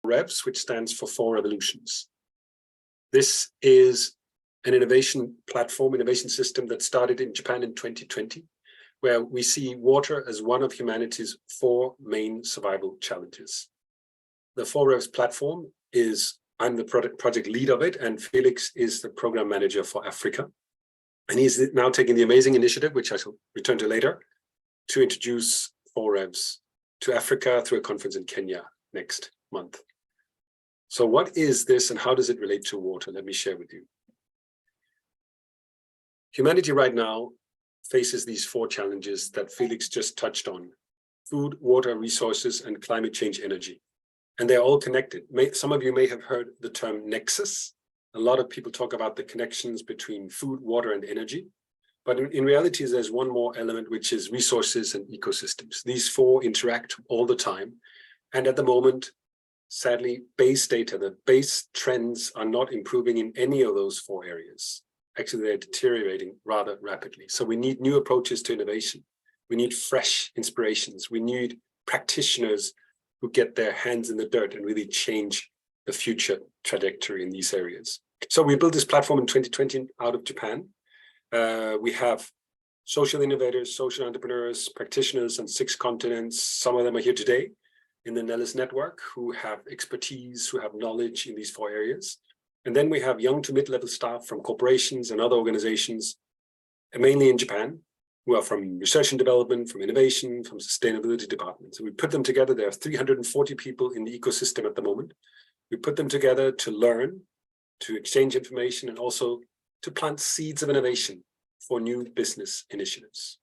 REVs, which stands for 4 Revolutions. This is an innovation platform, innovation system that started in Japan in 2020, where we see water as one of humanity's 4 main survival challenges. The 4Revs platform I'm the project lead of it, and Felix is the program manager for Africa. And he's now taking the amazing initiative, which I shall return to later, to introduce 4Revs to Africa through a conference in Kenya next month. So what is this and how does it relate to water? Let me share with you. Humanity right now faces these 4 challenges that Felix just touched on: food, water, resources, and climate change energy. And they're all connected. Some of you may have heard the term Nexus. A lot of people talk about the connections between food, water, and energy. But in reality, there's one more element, which is resources and ecosystems. These 4 interact all the time. And at the moment, sadly, base data, the base trends are not improving in any of those 4 areas. Actually, they're deteriorating rather rapidly. So we need new approaches to innovation. We need fresh inspirations. We need practitioners who get their hands in the dirt and really change the future trajectory in these areas. So we built this platform in 2020 out of Japan. We have social innovators, social entrepreneurs, practitioners on 6 continents. Some of them are here today in the Nellis network who have expertise, who have knowledge in these 4 areas. And then we have young to mid-level staff from corporations and other organizations, mainly in Japan, who are from research and development, from innovation, from sustainability departments. So we put them together. There are 340 people in the ecosystem at the moment. We put them together to learn, to exchange information, and also to plant seeds of innovation for new business initiatives.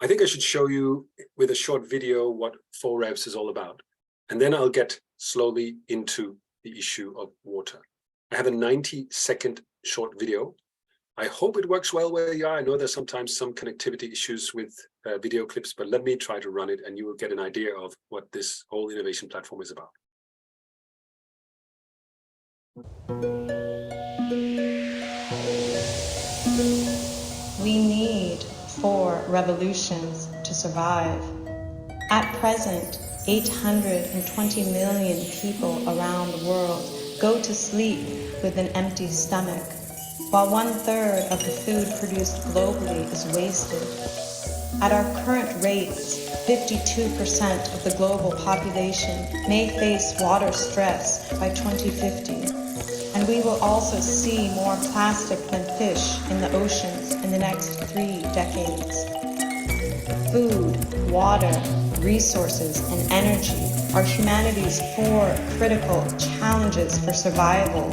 I think I should show you with a short video what 4Revs is all about. And then I'll get slowly into the issue of water. I have a 90-second short video. I hope it works well where you are. I know there's sometimes some connectivity issues with video clips, but let me try to run it and you will get an idea of what this whole innovation platform is about. We need 4 revolutions to survive. At present, 820 million people around the world go to sleep with an empty stomach, while 1/3 of the food produced globally is wasted. At our current rates, 52% of the global population may face water stress by 2050, and we will also see more plastic than fish in the oceans in the next 3 decades. Food, water, resources, and energy are humanity's 4 critical challenges for survival.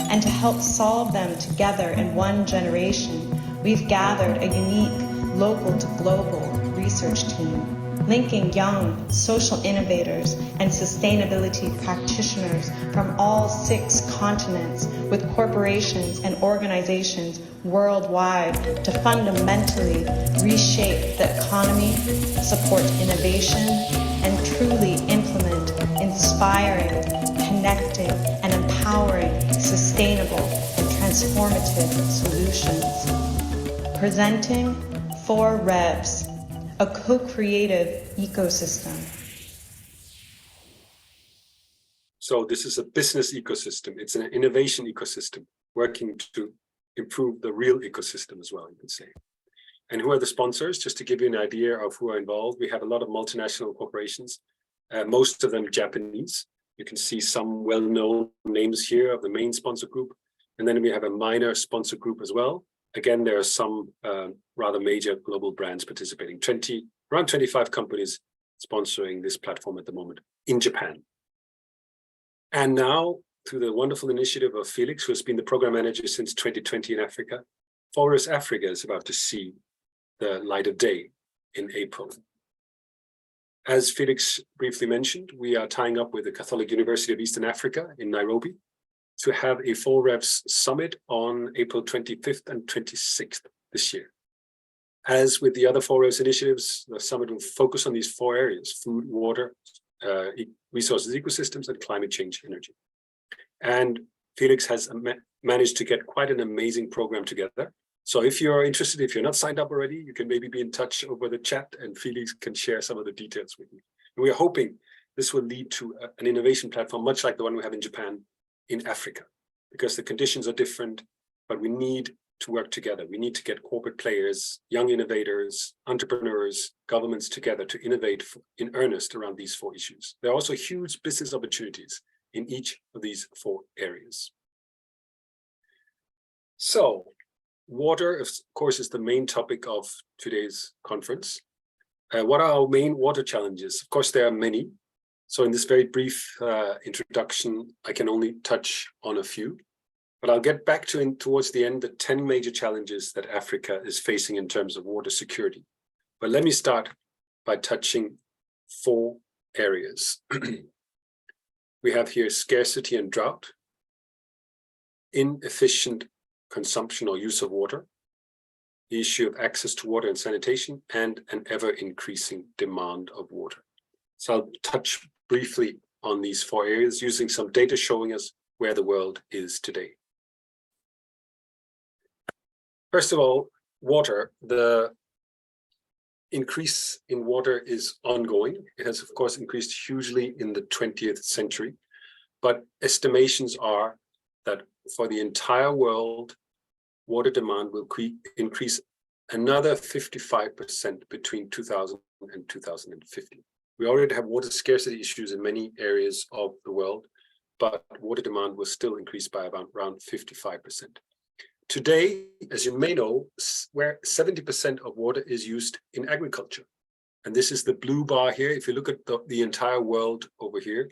And to help solve them together in one generation, we've gathered a unique local to global research team, linking young social innovators and sustainability practitioners from all 6 continents with corporations and organizations worldwide to fundamentally reshape the economy, support innovation, and truly implement inspiring, connecting, and empowering sustainable and transformative solutions. Presenting 4Revs, a co-creative ecosystem. So this is a business ecosystem. It's an innovation ecosystem working to improve the real ecosystem as well, you could say. And who are the sponsors? Just to give you an idea of who are involved, we have a lot of multinational corporations, most of them Japanese. You can see some well-known names here of the main sponsor group. And then we have a minor sponsor group as well. Again, there are some rather major global brands participating, around 25 companies sponsoring this platform at the moment in Japan. And now, through the wonderful initiative of Felix, who has been the program manager since 2020 in Africa, 4Revs Africa is about to see the light of day in April. As Felix briefly mentioned, we are tying up with the Catholic University of Eastern Africa in Nairobi to have a 4Revs summit on April 25th and 26th this year. As with the other 4Revs initiatives, the summit will focus on these 4 areas: food, water, resources, ecosystems, and climate change energy. And Felix has managed to get quite an amazing program together. So if you're interested, if you're not signed up already, you can maybe be in touch over the chat and Felix can share some of the details with you. And we're hoping this will lead to an innovation platform, much like the one we have in Japan, in Africa, because the conditions are different, but we need to work together. We need to get corporate players, young innovators, entrepreneurs, governments together to innovate in earnest around these 4 issues. There are also huge business opportunities in each of these 4 areas. So, water, of course, is the main topic of today's conference. What are our main water challenges? Of course, there are many. So in this very brief introduction, I can only touch on a few. But I'll get back to, towards the end, the 10 major challenges that Africa is facing in terms of water security. But let me start by touching 4 areas. We have here scarcity and drought, inefficient consumption or use of water, the issue of access to water and sanitation, and an ever-increasing demand of water. So I'll touch briefly on these 4 areas using some data showing us where the world is today. First of all, water. The increase in water is ongoing. It has, of course, increased hugely in the 20th century, but estimations are that for the entire world, water demand will increase another 55% between 2000 and 2050. We already have water scarcity issues in many areas of the world, but water demand will still increase by around 55%. Today, as you may know, where 70% of water is used in agriculture. And this is the blue bar here. If you look at the entire world over here,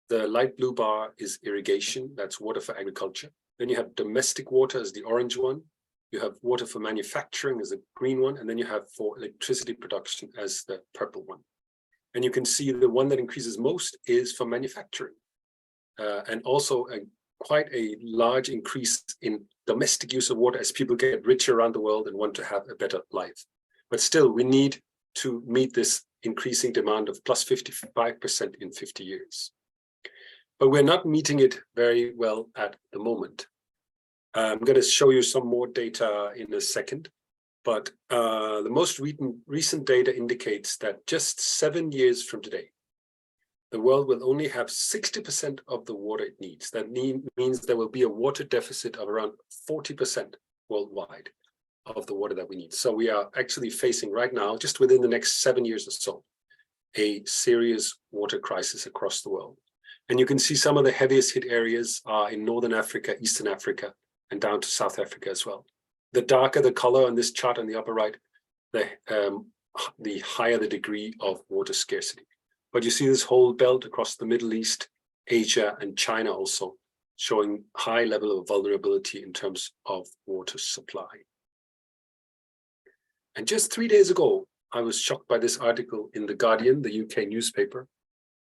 the light blue bar is irrigation, that's water for agriculture. Then you have domestic water as the orange one. You have water for manufacturing as the green one, and then you have for electricity production as the purple one. And you can see the one that increases most is for manufacturing. And also quite a large increase in domestic use of water as people get richer around the world and want to have a better life. But still, we need to meet this increasing demand of plus 55% in 50 years. But we're not meeting it very well at the moment. I'm going to show you some more data in a second, but the most recent data indicates that just 7 years from today, the world will only have 60% of the water it needs. That means there will be a water deficit of around 40% worldwide of the water that we need. So we are actually facing right now, just within the next 7 years or so, a serious water crisis across the world. And you can see some of the heaviest hit areas are in Northern Africa, Eastern Africa, and down to South Africa as well. The darker the color on this chart on the upper right, the higher the degree of water scarcity. But you see this whole belt across the Middle East, Asia, and China also showing high level of vulnerability in terms of water supply. And just 3 days ago, I was shocked by this article in The Guardian, the UK newspaper,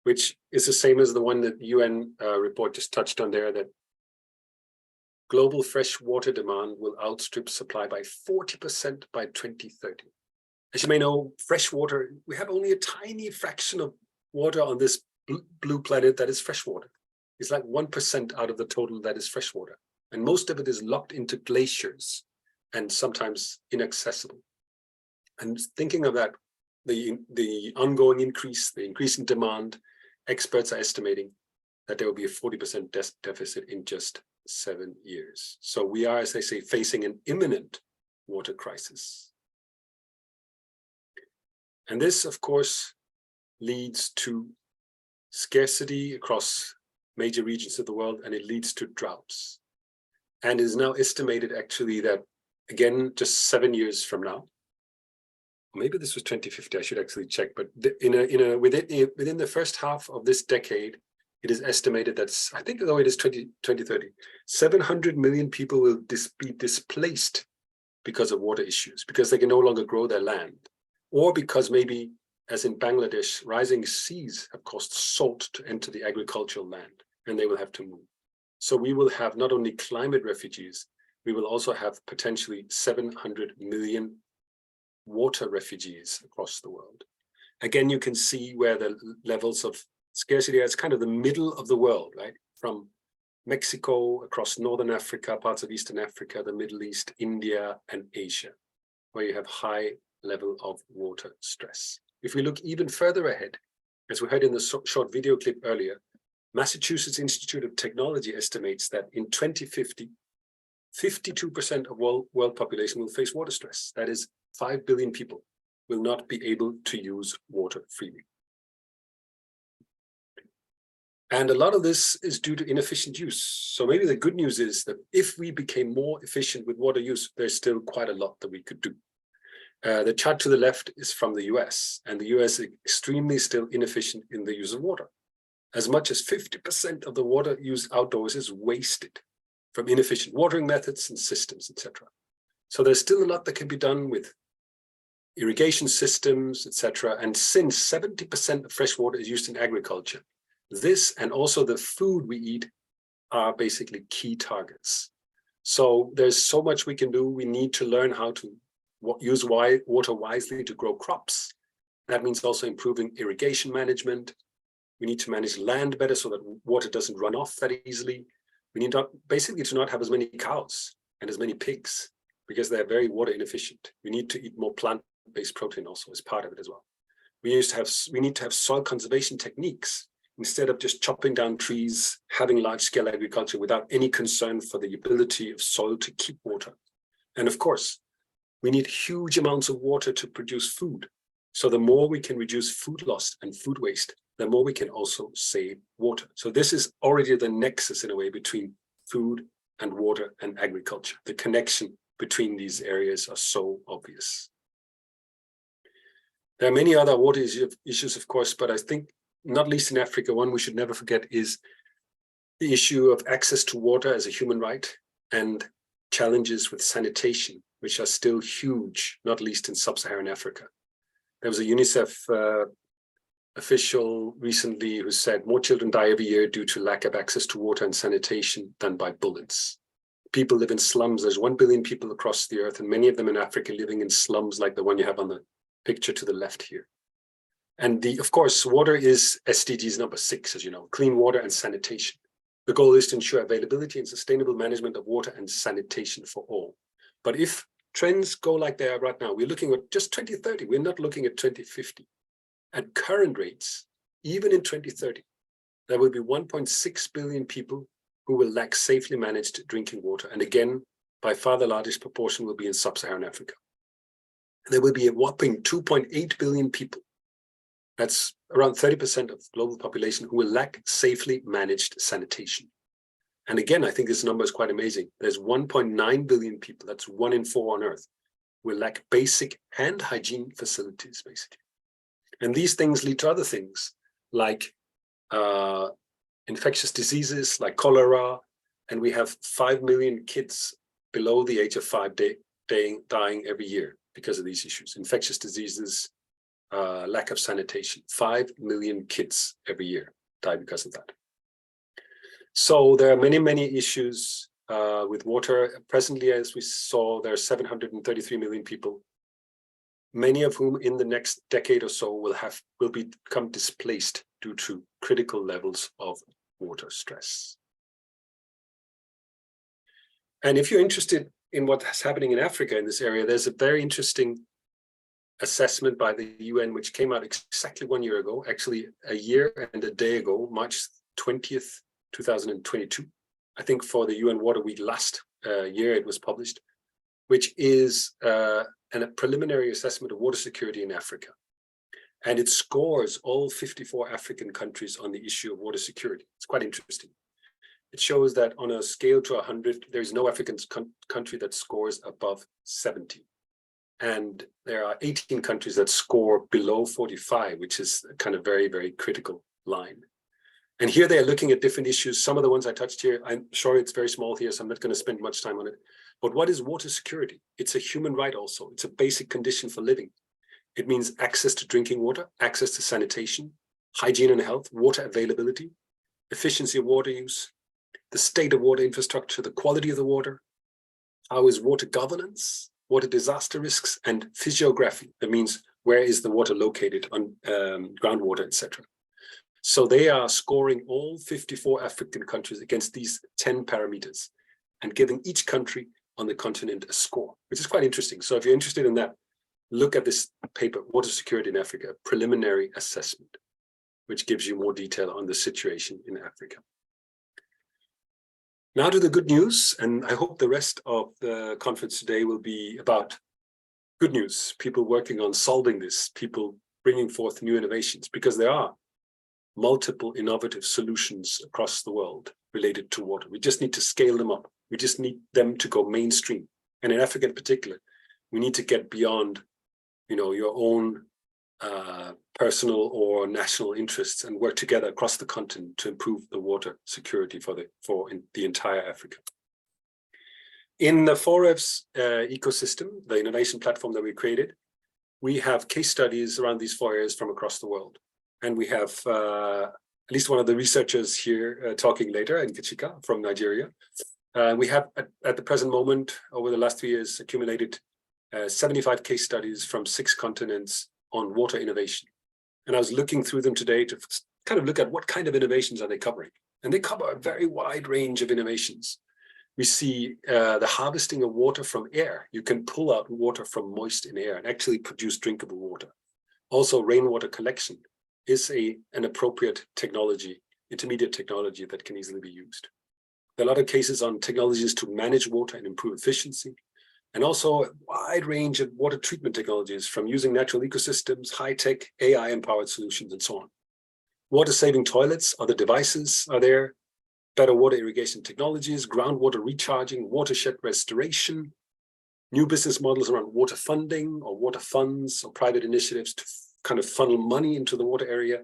which is the same as the one that UN report just touched on there, that global fresh water demand will outstrip supply by 40% by 2030. As you may know, fresh water, we have only a tiny fraction of water on this blue planet that is fresh water. It's like 1% out of the total that is fresh water. And most of it is locked into glaciers and sometimes inaccessible. And thinking of that, the ongoing increase, the increasing demand, experts are estimating that there will be a 40% deficit in just 7 years. So we are, as they say, facing an imminent water crisis. And this, of course, leads to scarcity across major regions of the world, and it leads to droughts. And it is now estimated actually that, again, just 7 years from now, maybe this was 2050, I should actually check, but within the first half of this decade, it is estimated that, I think though it is 2030, 700 million people will be displaced because of water issues, because they can no longer grow their land, or because maybe, as in Bangladesh, rising seas have caused salt to enter the agricultural land, and they will have to move. So we will have not only climate refugees, we will also have potentially 700 million water refugees across the world. Again, you can see where the levels of scarcity are. It's kind of the middle of the world, right? From Mexico, across Northern Africa, parts of Eastern Africa, the Middle East, India, and Asia, where you have high level of water stress. If we look even further ahead, As we heard in the short video clip earlier, Massachusetts Institute of Technology estimates that in 2050, 52% of world population will face water stress. That is, 5 billion people will not be able to use water freely. And a lot of this is due to inefficient use. So maybe the good news is that if we became more efficient with water use, there's still quite a lot that we could do. The chart to the left is from the US, and the US is extremely still inefficient in the use of water. As much as 50% of the water used outdoors is wasted from inefficient watering methods and systems, etc. So there's still a lot that can be done with irrigation systems, etc. And since 70% of fresh water is used in agriculture, this and also the food we eat are basically key targets. So there's so much we can do. We need to learn how to use water wisely to grow crops. That means also improving irrigation management. We need to manage land better so that water doesn't run off that easily. We need basically to not have as many cows and as many pigs because they're very water inefficient. We need to eat more plant-based protein also as part of it as well. We need to have soil conservation techniques instead of just chopping down trees, having large-scale agriculture without any concern for the ability of soil to keep water. And of course, we need huge amounts of water to produce food. So the more we can reduce food loss and food waste, the more we can also save water. So this is already the nexus in a way between food and water and agriculture. The connection between these areas are so obvious. There are many other water issues, of course, but I think not least in Africa, one we should never forget is the issue of access to water as a human right and challenges with sanitation, which are still huge, not least in sub-Saharan Africa. There was a UNICEF official recently who said more children die every year due to lack of access to water and sanitation than by bullets. People live in slums. There's 1 billion people across the earth, and many of them in Africa living in slums like the one you have on the picture to the left here. And of course, water is SDGs number 6, as you know, clean water and sanitation. The goal is to ensure availability and sustainable management of water and sanitation for all. But if trends go like they are right now, we're looking at just 2030. We're not looking at 2050. At current rates, even in 2030, there will be 1.6 billion people who will lack safely managed drinking water. And again, by far the largest proportion will be in sub-Saharan Africa. There will be a whopping 2.8 billion people. That's around 30% of global population who will lack safely managed sanitation. And again, I think this number is quite amazing. There's 1.9 billion people, that's 1 in 4 on Earth, who will lack basic hand hygiene facilities, basically. And these things lead to other things like infectious diseases like cholera. And we have 5 million kids below the age of 5 dying every year because of these issues. Infectious diseases, lack of sanitation. 5 million kids every year die because of that. So there are many, many issues with water. Presently, as we saw, there are 733 million people, many of whom in the next decade or so will become displaced due to critical levels of water stress. And if you're interested in what's happening in Africa in this area, there's a very interesting assessment by the UN, which came out exactly 1 year ago, actually a year and a day ago, March 20th, 2022. I think for the UN Water Week last year it was published, which is a preliminary assessment of water security in Africa. And it scores all 54 African countries on the issue of water security. It's quite interesting. It shows that on a scale to 100, there's no African country that scores above 70. And there are 18 countries that score below 45, which is a kind of very, very critical line. And here they are looking at different issues. Some of the ones I touched here, I'm sure it's very small here, so I'm not going to spend much time on it. But what is water security? It's a human right also. It's a basic condition for living. It means access to drinking water, access to sanitation, hygiene and health, water availability, efficiency of water use, the state of water infrastructure, the quality of the water, how is water governance, water disaster risks, and physiography. That means where is the water located on groundwater, etc. So they are scoring all 54 African countries against these 10 parameters and giving each country on the continent a score, which is quite interesting. So if you're interested in that, look at this paper, Water Security in Africa, Preliminary Assessment, which gives you more detail on the situation in Africa. Now to the good news, and I hope the rest of the conference today will be about good news, people working on solving this, people bringing forth new innovations, because there are multiple innovative solutions across the world related to water. We just need to scale them up. We just need them to go mainstream. And in Africa in particular, we need to get beyond, your own personal or national interests and work together across the continent to improve the water security for the entire Africa. In the 4Revs ecosystem, the innovation platform that we created, we have case studies around these 4 areas from across the world. And we have at least one of the researchers here talking later, Nkechika from Nigeria. We have at the present moment, over the last 3 years, accumulated 75 case studies from 6 continents on water innovation. And I was looking through them today to kind of look at what kind of innovations are they covering. And they cover a very wide range of innovations. We see the harvesting of water from air. You can pull out water from moist in air and actually produce drinkable water. Also, rainwater collection is an appropriate technology, intermediate technology that can easily be used. There are a lot of cases on technologies to manage water and improve efficiency, and also a wide range of water treatment technologies, from using natural ecosystems, high-tech, AI-empowered solutions, and so on. Water-saving toilets, other devices are there, better water irrigation technologies, groundwater recharging, watershed restoration, new business models around water funding or water funds or private initiatives to kind of funnel money into the water area.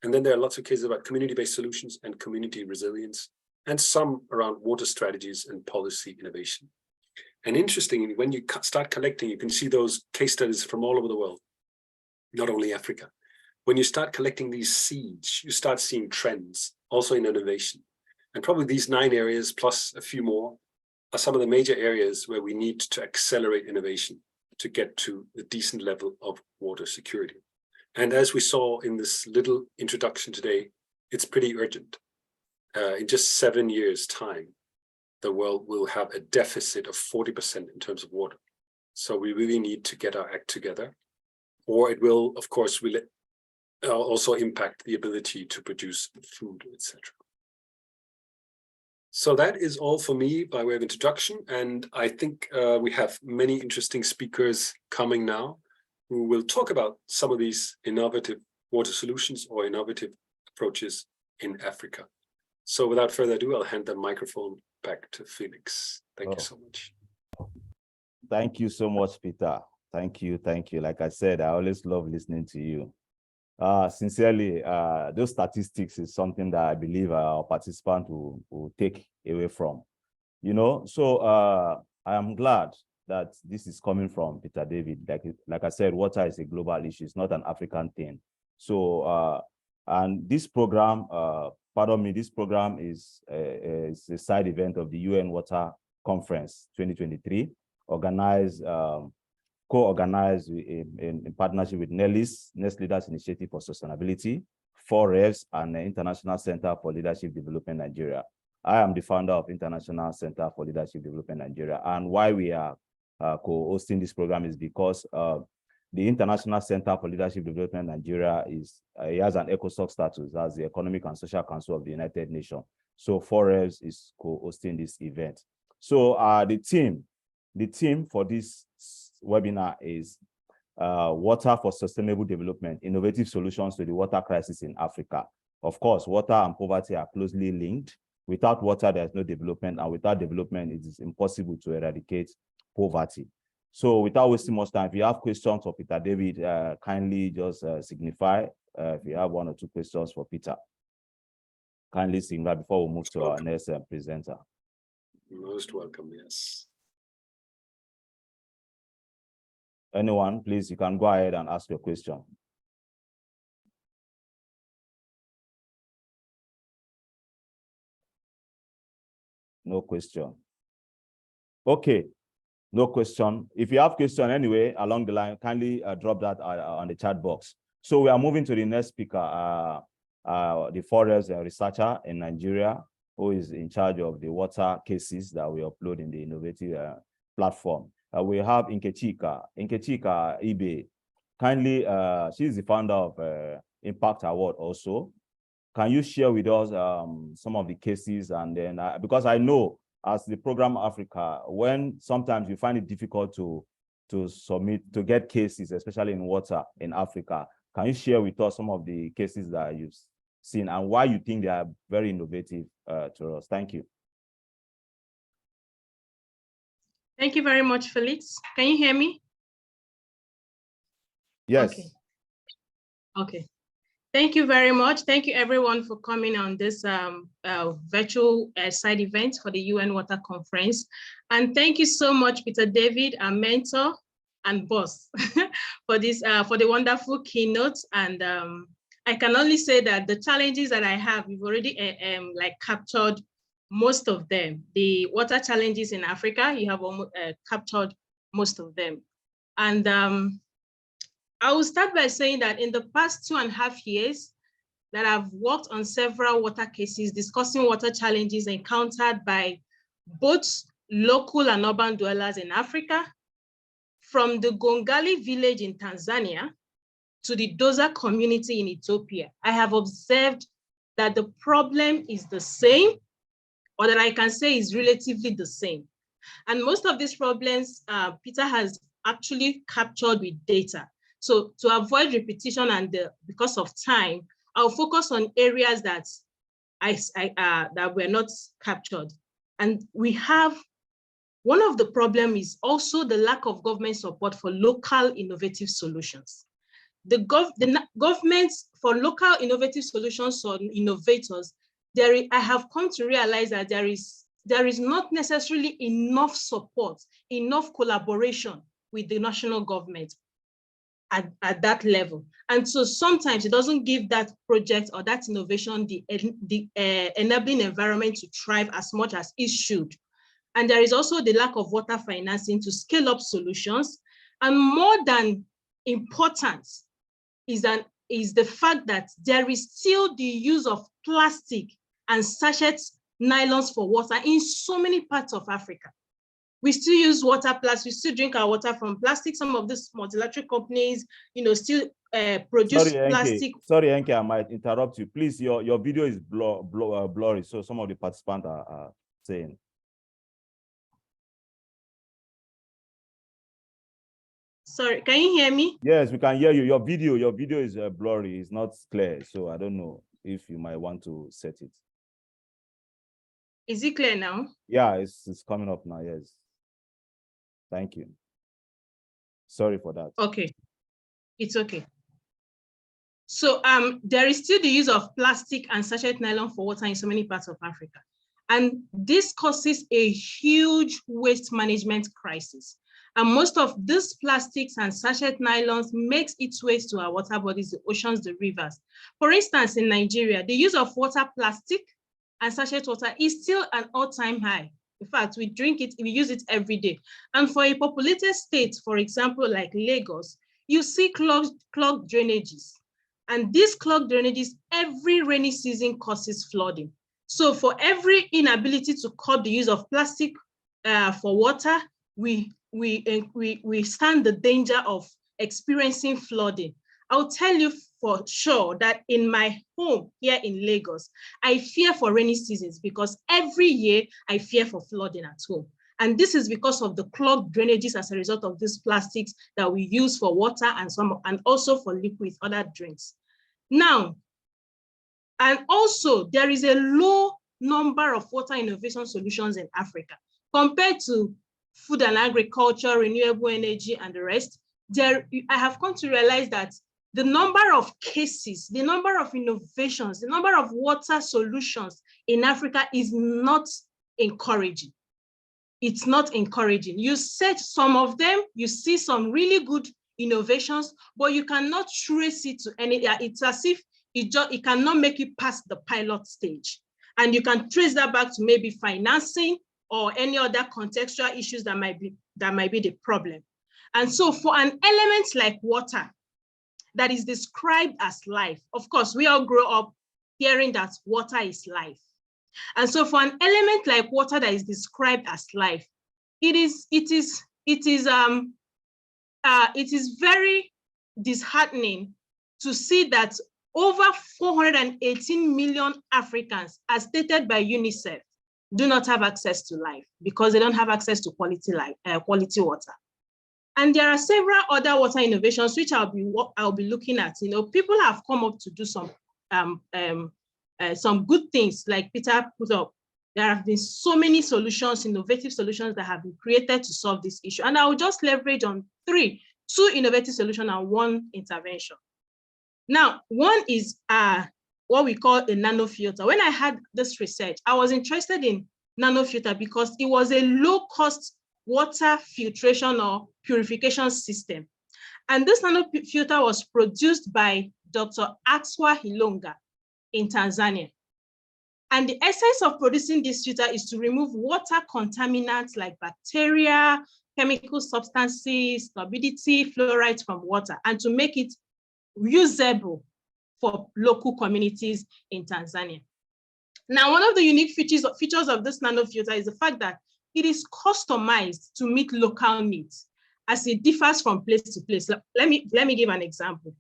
And then there are lots of cases about community-based solutions and community resilience, and some around water strategies and policy innovation. And interestingly, when you start collecting, you can see those case studies from all over the world, not only Africa. When you start collecting these seeds, you start seeing trends, also in innovation. And probably these 9 areas, plus a few more, are some of the major areas where we need to accelerate innovation to get to a decent level of water security. And as we saw in this little introduction today, it's pretty urgent. In just 7 years' time, the world will have a deficit of 40% in terms of water. So we really need to get our act together, or it will, of course, also impact the ability to produce food, etc. So that is all for me by way of introduction. And I think we have many interesting speakers coming now who will talk about some of these innovative water solutions or innovative approaches in Africa. So without further ado, I'll hand the microphone back to Felix. Thank you so much. Thank you so much, Peter. Thank you. Thank you. Like I said, I always love listening to you. Sincerely, those statistics is something that I believe our participants will take away from. So I am glad that this is coming from Peter David. Like I said, water is a global issue. It's not an African thing. So, and this program, this program is a side event of the UN Water Conference 2023, organized, co-organized in partnership with Next Leaders Initiative for Sustainability, 4Revs, and the International Center for Leadership Development Nigeria. I am the founder of International Center for Leadership Development Nigeria. And why we are co-hosting this program is because the International Center for Leadership Development Nigeria has an ECOSOC status as the Economic and Social Council of the United Nations. So 4Revs is co-hosting this event. So the theme for this webinar is Water for Sustainable Development, Innovative Solutions to the Water Crisis in Africa. Of course, water and poverty are closely linked. Without water, there's no development, and without development, it is impossible to eradicate poverty. So without wasting much time, if you have questions for Peter David, kindly just signify. If you have 1 or 2 questions for Peter, kindly signify before we move to our next presenter. Most welcome, yes. Anyone, please, you can go ahead and ask your question. No question. Okay, no question. If you have question anyway along the line, kindly drop that on the chat box. So we are moving to the next speaker, the 4Revs researcher in Nigeria, who is in charge of the water cases that we upload in the innovative platform. We have Nkechika Ibe. Kindly, she's the founder of Impact Award also. Can you share with us some of the cases? And then, because I know as the Program Africa, when sometimes you find it difficult to to get cases, especially in water in Africa, can you share with us some of the cases that you've seen and why you think they are very innovative to us? Thank you. Thank you very much, Felix. Can you hear me? Yes. Okay. Okay. Thank you very much. Thank you everyone for coming on this virtual side event for the UN Water Conference. And thank you so much, Peter David, our mentor and boss, for this for the wonderful keynote. And I can only say that the challenges that I have, we've already like captured most of them. The water challenges in Africa, you have almost captured most of them. And I will start by saying that in the past 2.5 years that I've worked on several water cases discussing water challenges encountered by both local and urban dwellers in Africa, from the Gongali village in Tanzania to the Doza community in Ethiopia, I have observed that the problem is the same, or that I can say is relatively the same. And most of these problems, Peter has actually captured with data. So to avoid repetition and because of time, I'll focus on areas that that were not captured. And we have, one of the problems is also the lack of government support for local innovative solutions. The governments for local innovative solutions or innovators, I have come to realize that there is not necessarily enough support, enough collaboration with the national government at that level. And so sometimes it doesn't give that project or that innovation the enabling environment to thrive as much as it should. And there is also the lack of water financing to scale up solutions. And more than important is the fact that there is still the use of plastic and sachets, nylons for water in so many parts of Africa. We still use water plastic, we still drink our water from plastic. Some of these multilateral companies, still produce plastic. Sorry, Enke, I might interrupt you. Please, your video is blurry, so some of the participants are saying. Sorry, can you hear me? Yes, we can hear you. Your video is blurry, it's not clear. So I don't know if you might want to set it. Is it clear now? Yeah, it's coming up now, yes. Thank you. Sorry for that. Okay, it's okay. So there is still the use of plastic and sachet nylon for water in so many parts of Africa. And this causes a huge waste management crisis. And most of these plastics and sachet nylons makes its way to our water bodies, the oceans, the rivers. For instance, in Nigeria, the use of water plastic and sachet water is still an all-time high. In fact, we drink it, we use it every day. And for a populated state, for example, like Lagos, you see clogged drainages. And these clogged drainages, every rainy season causes flooding. So for every inability to curb the use of plastic for water, we stand the danger of experiencing flooding. I'll tell you for sure that in my home here in Lagos, I fear for rainy seasons because every year I fear for flooding at home. And this is because of the clogged drainages as a result of these plastics that we use for water and also for liquids, other drinks. Now, and also there is a low number of water innovation solutions in Africa compared to food and agriculture, renewable energy, and the rest. I have come to realize that the number of cases, the number of innovations, the number of water solutions in Africa is not encouraging. It's not encouraging. You set some of them, you see some really good innovations, but you cannot trace it to any, it's as if it cannot make it past the pilot stage. And you can trace that back to maybe financing or any other contextual issues that might be the problem. And so for an element like water that is described as life, of course, we all grow up hearing that water is life. And so for an element like water that is described as life, it is very disheartening to see that over 418 million Africans, as stated by UNICEF, do not have access to life because they don't have access to quality water. And there are several other water innovations which I'll be looking at. You know, people have come up to do some good things, like Peter put up. There have been so many solutions, innovative solutions that have been created to solve this issue. And I will just leverage on two innovative solutions and one intervention. Now, one is what we call a nanofilter. When I had this research, I was interested in nanofilter because it was a low-cost water filtration or purification system. And this nanofilter was produced by Dr. Axwa Hilonga in Tanzania. And the essence of producing this filter is to remove water contaminants like bacteria, chemical substances, turbidity, fluoride from water, and to make it usable for local communities in Tanzania. Now, one of the unique features of this nanofilter is the fact that it is customized to meet local needs as it differs from place to place. Let me give an example.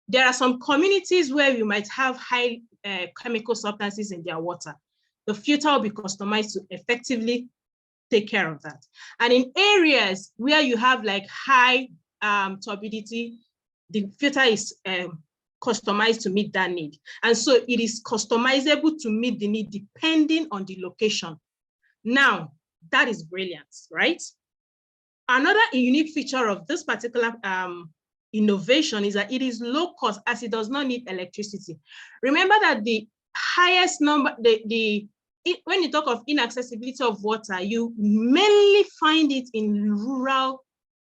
There are some communities where you might have high chemical substances in their water. The filter will be customized to effectively take care of that. And in areas where you have like high turbidity, the filter is customized to meet that need. And so it is customizable to meet the need depending on the location. Now, that is brilliant, right? Another unique feature of this particular innovation is that it is low cost as it does not need electricity. Remember that the highest number, when you talk of inaccessibility of water, you mainly find it in rural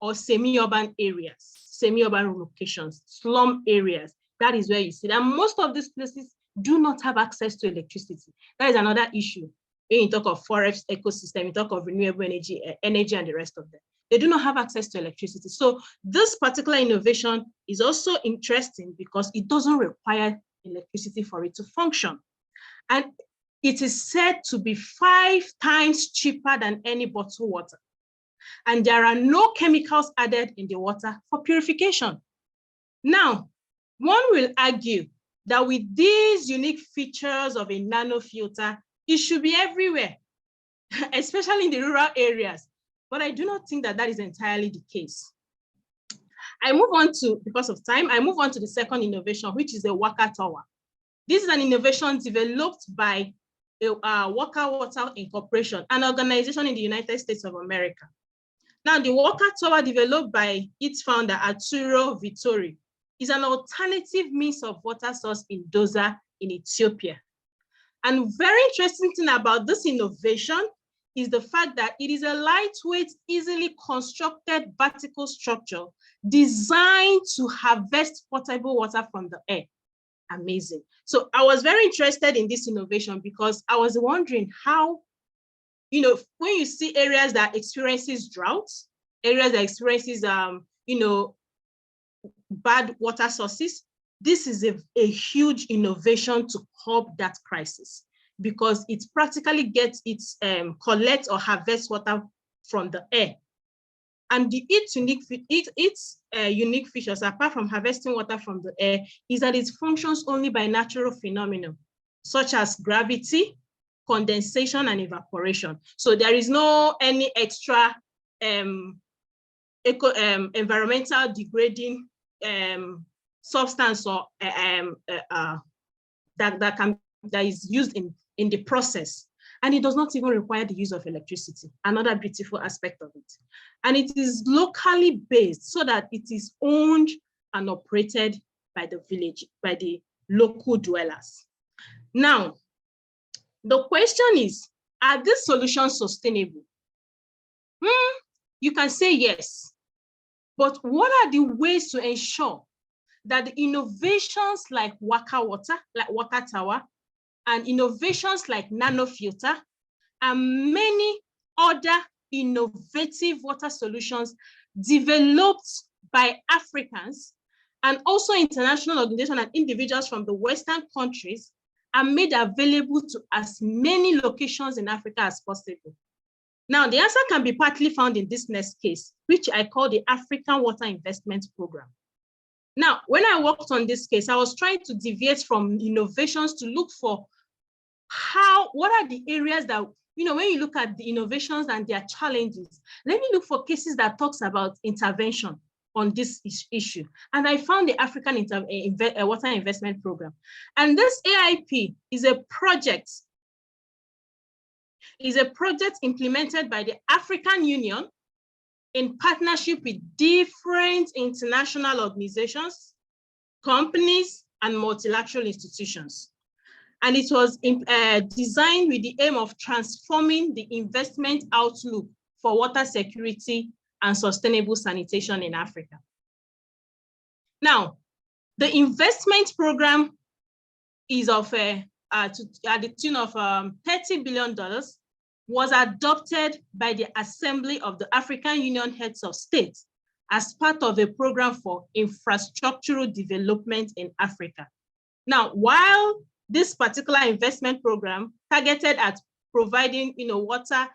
or semi-urban areas, semi-urban locations, slum areas. That is where you see that. And most of these places do not have access to electricity. That is another issue. When you talk of forest ecosystem, you talk of renewable energy and the rest of them. They do not have access to electricity. So this particular innovation is also interesting because it doesn't require electricity for it to function. And it is said to be 5 times cheaper than any bottled water. And there are no chemicals added in the water for purification. Now, one will argue that with these unique features of a nanofilter, it should be everywhere, especially in the rural areas. But I do not think that that is entirely the case. I move on to, because of time, I move on to the second innovation, which is the Waka Tower. This is an innovation developed by Waka Water Incorporation, an organization in the United States of America. Now, the Waka Tower, developed by its founder, Arturo Vittori, is an alternative means of water source in Doza in Ethiopia. And very interesting thing about this innovation is the fact that it is a lightweight, easily constructed vertical structure designed to harvest potable water from the air. Amazing. So I was very interested in this innovation because I was wondering how, you know, when you see areas that experiences droughts, areas that experiences, you know, bad water sources, this is a huge innovation to curb that crisis because it practically gets its collect or harvest water from the air. And its unique features, apart from harvesting water from the air, is that it functions only by natural phenomena, such as gravity, condensation, and evaporation. So there is no any extra environmental degrading substance or that is used in the process. And it does not even require the use of electricity, another beautiful aspect of it. And it is locally based so that it is owned and operated by the village, by the local dwellers. Now, the question is, are these solutions sustainable? You can say yes, but what are the ways to ensure that the innovations like Waka Water, like Waka Tower, and innovations like nanofilter, and many other innovative water solutions developed by Africans and also international organizations and individuals from the Western countries are made available to as many locations in Africa as possible? Now, the answer can be partly found in this next case, which I call the African Water Investment Program. Now, when I worked on this case, I was trying to deviate from innovations to look for what are the areas that, when you look at the innovations and their challenges, let me look for cases that talks about intervention on this issue. And I found the African Water Investment Program. And this AIP is a project implemented by the African Union in partnership with different international organizations, companies, and multilateral institutions. And it was designed with the aim of transforming the investment outlook for water security and sustainable sanitation in Africa. Now, the investment program is at the tune of $30 billion, was adopted by the Assembly of the African Union Heads of State as part of a program for infrastructural development in Africa. Now, while this particular investment program targeted at providing, water,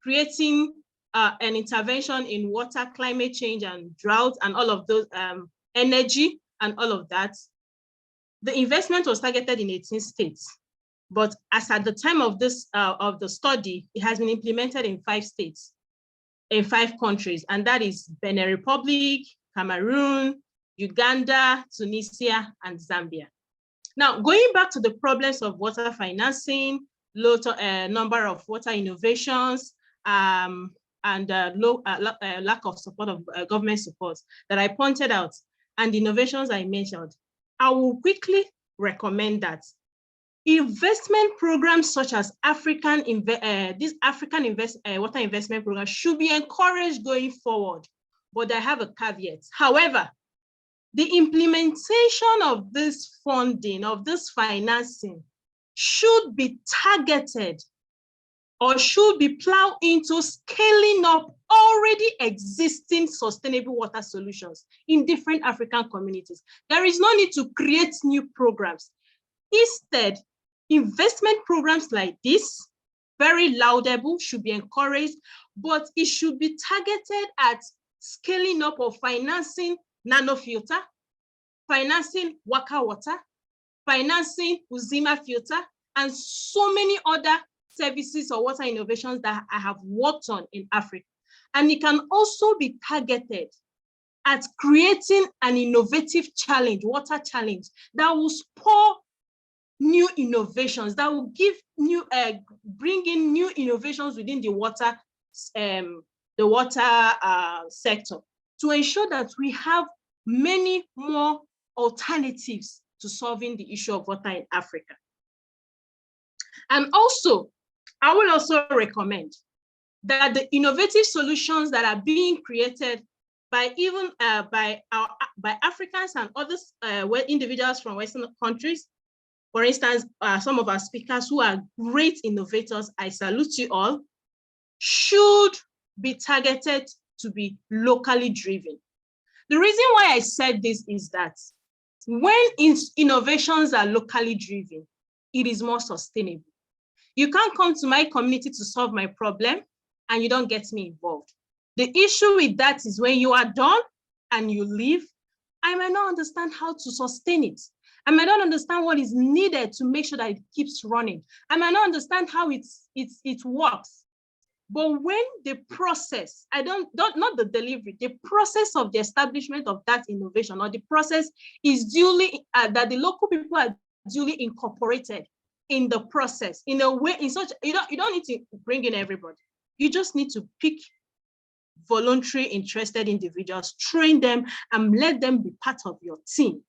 creating an intervention in water, climate change, and drought, and all of those, energy, and all of that, the investment was targeted in 18 states. But as at the time of this of the study, it has been implemented in 5 states, in 5 countries, and that is Benin Republic, Cameroon, Uganda, Tunisia, and Zambia. Now, going back to the problems of water financing, low number of water innovations, and lack of support of government support that I pointed out, and innovations I mentioned, I will quickly recommend that investment programs such as this African Water Investment Program should be encouraged going forward, but I have a caveat. However, the implementation of this funding, of this financing, should be targeted or should be plowed into scaling up already existing sustainable water solutions in different African communities. There is no need to create new programs. Instead, investment programs like this, very laudable, should be encouraged, but it should be targeted at scaling up or financing nanofilter, financing Waka Water, financing Uzima Filter, and so many other services or water innovations that I have worked on in Africa. And it can also be targeted at creating an innovative challenge, water challenge, that will spur new innovations, that will give bring in new innovations within the water sector, to ensure that we have many more alternatives to solving the issue of water in Africa. And also, I will also recommend that the innovative solutions that are being created by even by Africans and others, individuals from Western countries, for instance, some of our speakers who are great innovators, I salute you all, should be targeted to be locally driven. The reason why I said this is that when innovations are locally driven, it is more sustainable. You can't come to my community to solve my problem and you don't get me involved. The issue with that is when you are done and you leave, I might not understand how to sustain it. I might not understand what is needed to make sure that it keeps running. I might not understand how it works. But when the process, not the delivery, the process of the establishment of that innovation, or the process is duly, that the local people are duly incorporated in the process, in a way, in such, you don't need to bring in everybody. You just need to pick voluntary interested individuals, train them, and let them be part of your team.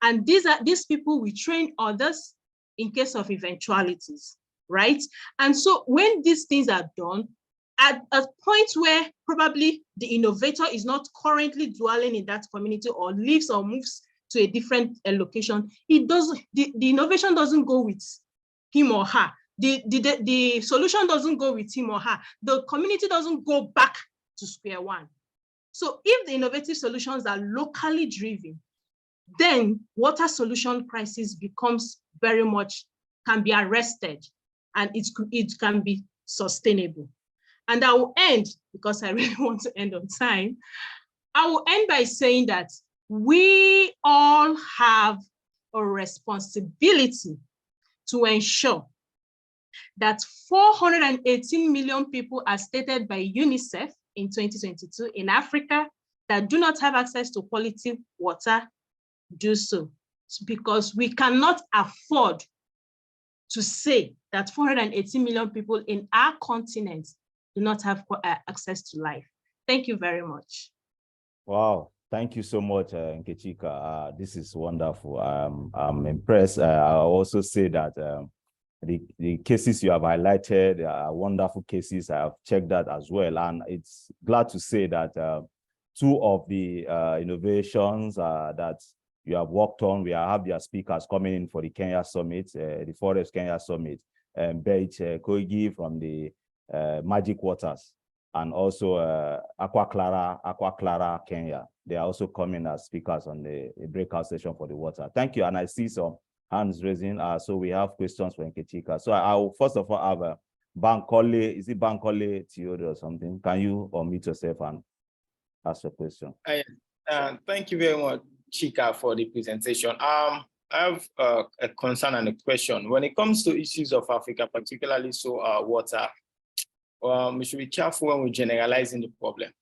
And these people will train others in case of eventualities, right? And so when these things are done, at a point where probably the innovator is not currently dwelling in that community or lives or moves to a different location, the innovation doesn't go with him or her. The solution doesn't go with him or her. The community doesn't go back to square one. So if the innovative solutions are locally driven, then water solution crisis becomes very much, can be arrested, and it can be sustainable. And I will end, because I really want to end on time, I will end by saying that we all have a responsibility to ensure that 418 million people, as stated by UNICEF in 2022 in Africa, that do not have access to quality water, do so. Because we cannot afford to say that 418 million people in our continent do not have access to life. Thank you very much. Wow, thank you so much, Nkechika. This is wonderful. I'm impressed. I'll also say that the cases you have highlighted are wonderful cases. I have checked that as well. And it's glad to say that two of the innovations that you have worked on, we have your speakers coming in for the Kenya Summit, the Forest Kenya Summit, Beit Koigi from the Magic Waters, and also Aqua Clara Kenya. They are also coming as speakers on the breakout session for the water. Thank you. And I see some hands raising. So we have questions for Nkechika. So I will first of all have Bankole. Is it Bankole Theodore or something? Can you unmute yourself and ask a question? Thank you very much, Chika, for the presentation. I have a concern and a question. When it comes to issues of Africa, particularly water, we should be careful when we're generalizing the problem,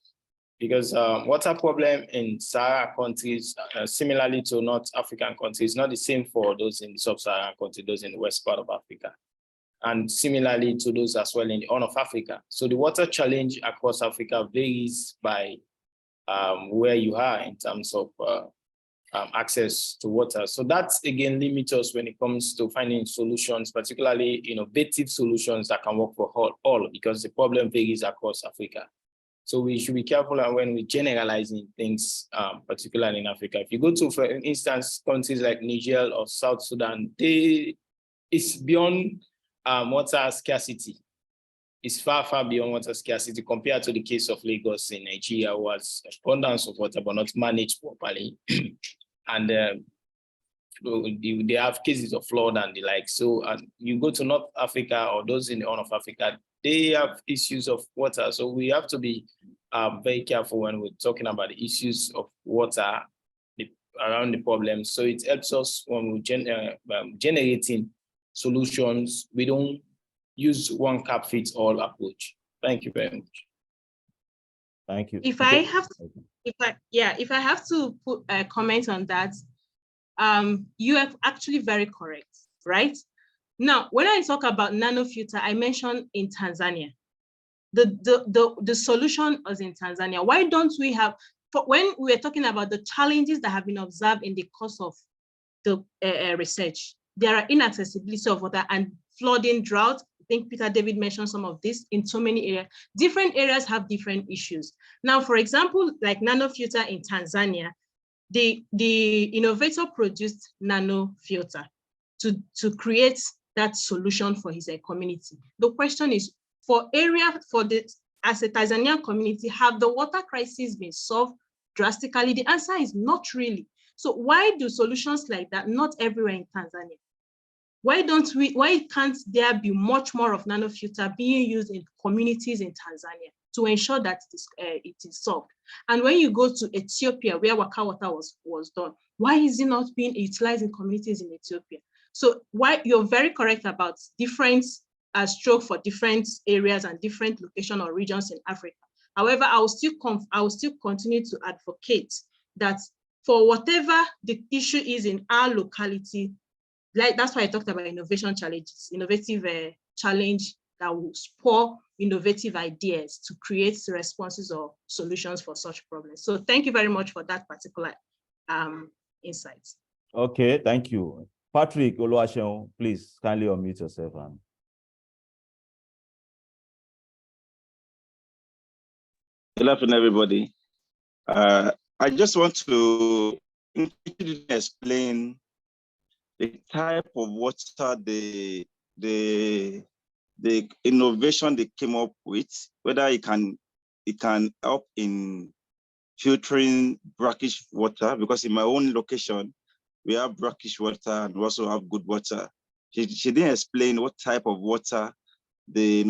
because water problem in Sahara countries, similarly to North African countries, not the same for those in sub-Saharan countries, those in the west part of Africa, and similarly to those as well in the Horn of Africa. So the water challenge across Africa varies by where you are in terms of access to water. So that's again limits us when it comes to finding solutions, particularly innovative solutions that can work for all, because the problem varies across Africa. So we should be careful when we're generalizing things, particularly in Africa. If you go to, for instance, countries like Niger or South Sudan, it's beyond water scarcity. It's far, far beyond water scarcity compared to the case of Lagos in Nigeria, who has abundance of water but not managed properly. And they have cases of flood and the like. So you go to North Africa or those in the Horn of Africa, they have issues of water. So we have to be very careful when we're talking about the issues of water around the problem. So it helps us when we're generating solutions. We don't use one cap fits all approach. Thank you very much. Thank you. If I have to put a comment on that, you are actually very correct, right? Now, when I talk about nanofilter, I mentioned in Tanzania. The solution was in Tanzania. Why don't we have, when we're talking about the challenges that have been observed in the course of the research, there are inaccessibility of water and flooding, drought. I think Peter David mentioned some of this in so many areas. Different areas have different issues. Now, for example, like nanofilter in Tanzania, the innovator produced nanofilter to create that solution for his community. The question is, as a Tanzanian community, have the water crisis been solved drastically? The answer is not really. So why do solutions like that not everywhere in Tanzania? Why can't there be much more of nanofilter being used in communities in Tanzania to ensure that it is solved? And when you go to Ethiopia, where Waka Water was done, why is it not being utilized in communities in Ethiopia? So you're very correct about different stroke for different areas and different location or regions in Africa. However, I will still continue to advocate that for whatever the issue is in our locality, like that's why I talked about innovation challenges, innovative challenge that will spur innovative ideas to create responses or solutions for such problems. So thank you very much for that particular insight. Okay, thank you. Patrick Oluwaseun, please kindly unmute yourself. Good afternoon, everybody. I just want to explain the type of water the innovation they came up with, whether it can help in filtering brackish water, because in my own location, we have brackish water and we also have good water. She didn't explain what type of water the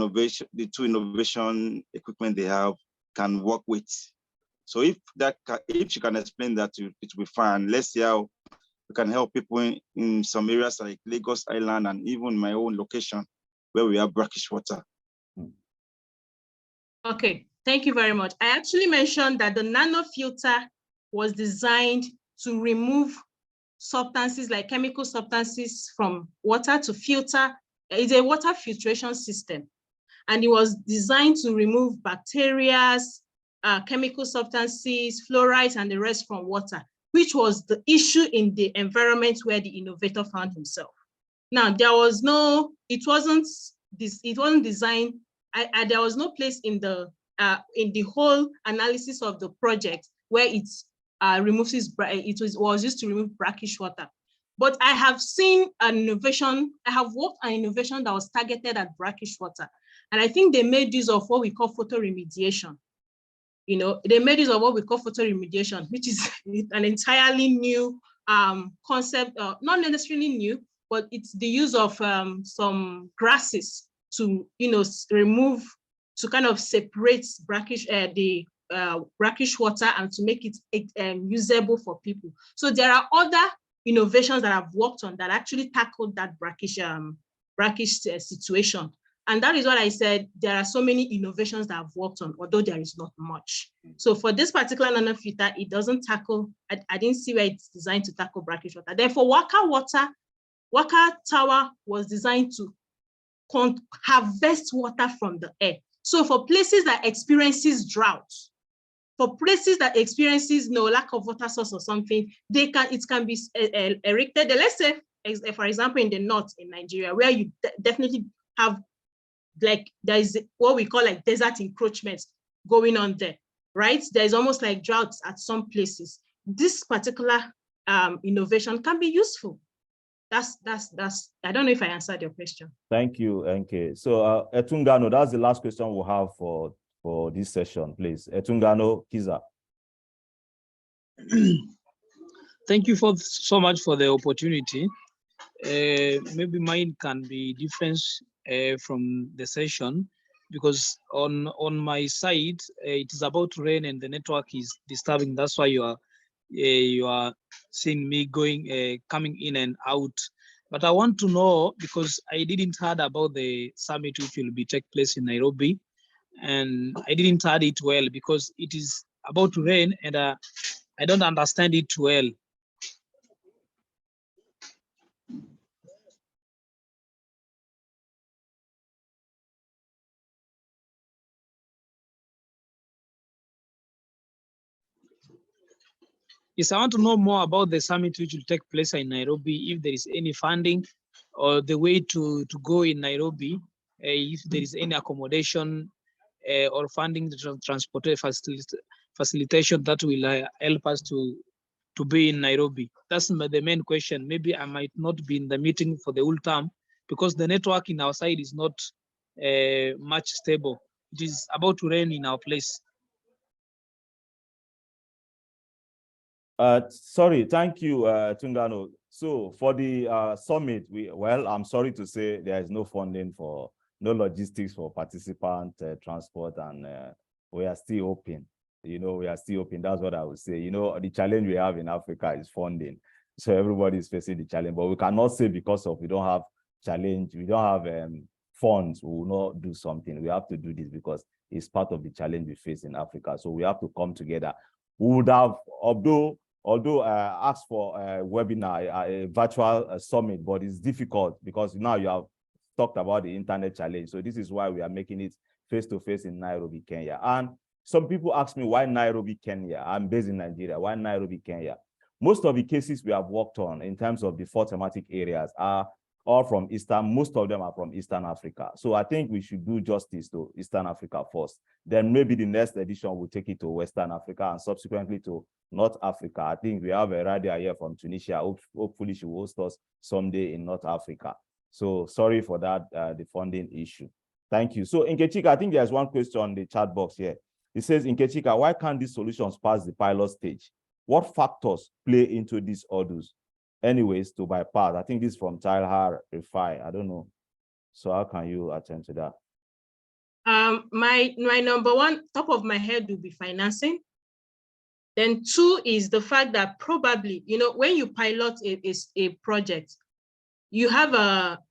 two innovation equipment they have can work with. So if she can explain that, it will be fine. Let's see how we can help people in some areas like Lagos Island and even my own location where we have brackish water. Okay, thank you very much. I actually mentioned that the nano filter was designed to remove substances like chemical substances from water to filter. It's a water filtration system. And it was designed to remove bacteria, chemical substances, fluorides, and the rest from water, which was the issue in the environment where the innovator found himself. Now, there was no, it wasn't designed, there was no place in the whole analysis of the project where it removes it was used to remove brackish water. But I have seen an innovation, I have worked on innovation that was targeted at brackish water. And I think they made use of what we call photoremediation. You know, they made use of what we call photoremediation, which is an entirely new concept, not necessarily new, but it's the use of some grasses to, you know, remove, to kind of separate brackish, brackish water and to make it usable for people. So there are other innovations that I've worked on that actually tackled that brackish situation. And that is what I said, there are so many innovations that I've worked on, although there is not much. So for this particular nanofilter, it doesn't tackle, I didn't see where it's designed to tackle brackish water. Therefore, Waka Tower was designed to harvest water from the air. So for places that experiences drought, for places that experiences no lack of water source or something, it can be erected. Let's say, for example, in the north in Nigeria, where you definitely have, like, there is what we call like desert encroachment going on there, right? There's almost like droughts at some places. This particular innovation can be useful. That's, I don't know if I answered your question. Thank you, Enke. So Etungano, that's the last question we'll have for this session, please. Etungano Kiza. Thank you so much for the opportunity. Maybe mine can be different from the session, because on my side it is about rain and the network is disturbing. That's why you are seeing me going coming in and out. But I want to know, because I didn't heard about the summit which will be take place in Nairobi, and I didn't heard it well because it is about rain and I don't understand it well. Yes, I want to know more about the summit which will take place in Nairobi, if there is any funding or the way to go in Nairobi, if there is any accommodation or funding, the transport facilitation that will help us to be in Nairobi. That's the main question. Maybe I might not be in the meeting for the whole term because the network in our side is not much stable. It is about to rain in our place. Sorry, thank you, Tungano. So for the summit, I'm sorry to say there is no funding for, no logistics for participant transport, and we are still open. You know, we are still open. That's what I would say. You know, the challenge we have in Africa is funding. So everybody is facing the challenge, but we cannot say because of we don't have challenge, we don't have funds, we will not do something. We have to do this because it's part of the challenge we face in Africa. So we have to come together. We would have, although asked for a webinar, a virtual summit, but it's difficult because now you have talked about the internet challenge. So this is why we are making it face-to-face in Nairobi, Kenya. And some people ask me, why Nairobi, Kenya? I'm based in Nigeria. Why Nairobi, Kenya? Most of the cases we have worked on in terms of the 4 thematic areas are all from Eastern. Most of them are from Eastern Africa. So I think we should do justice to Eastern Africa first. Then maybe the next edition will take it to Western Africa and subsequently to North Africa. I think we have a Radia here from Tunisia. Hopefully she will host us someday in North Africa. So sorry for that, the funding issue. Thank you. So Nkechika, I think there's one question on the chat box here. It says, Nkechika, why can't these solutions pass the pilot stage? What factors play into these orders? Anyways, to bypass. I think this is from Tyler Refai. I don't know. So how can you attend to that? My number one, top of my head, will be financing. Then 2 is the fact that probably, when you pilot a project, you have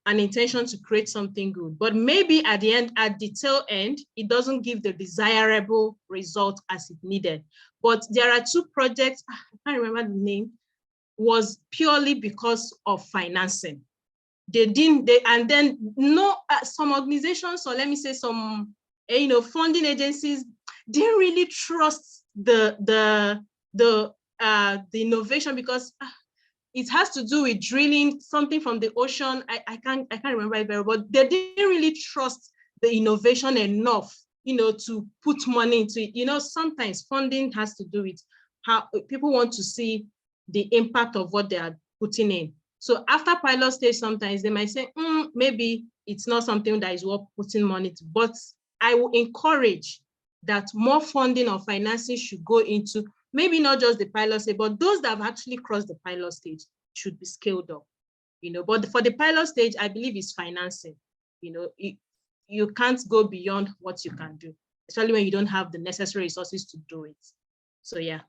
an intention to create something good, but maybe at the tail end, it doesn't give the desirable result as it needed. But there are 2 projects, I can't remember the name, was purely because of financing. And then some organizations, or let me say some, funding agencies didn't really trust the innovation, because it has to do with drilling something from the ocean. I can't remember it very well, but they didn't really trust the innovation enough, to put money into it. Sometimes funding has to do with how people want to see the impact of what they are putting in. So after pilot stage, sometimes they might say, maybe it's not something that is worth putting money to, but I will encourage that more funding or financing should go into maybe not just the pilot stage, but those that have actually crossed the pilot stage should be scaled up. But for the pilot stage, I believe it's financing. You can't go beyond what you can do, especially when you don't have the necessary resources to do it. So yeah.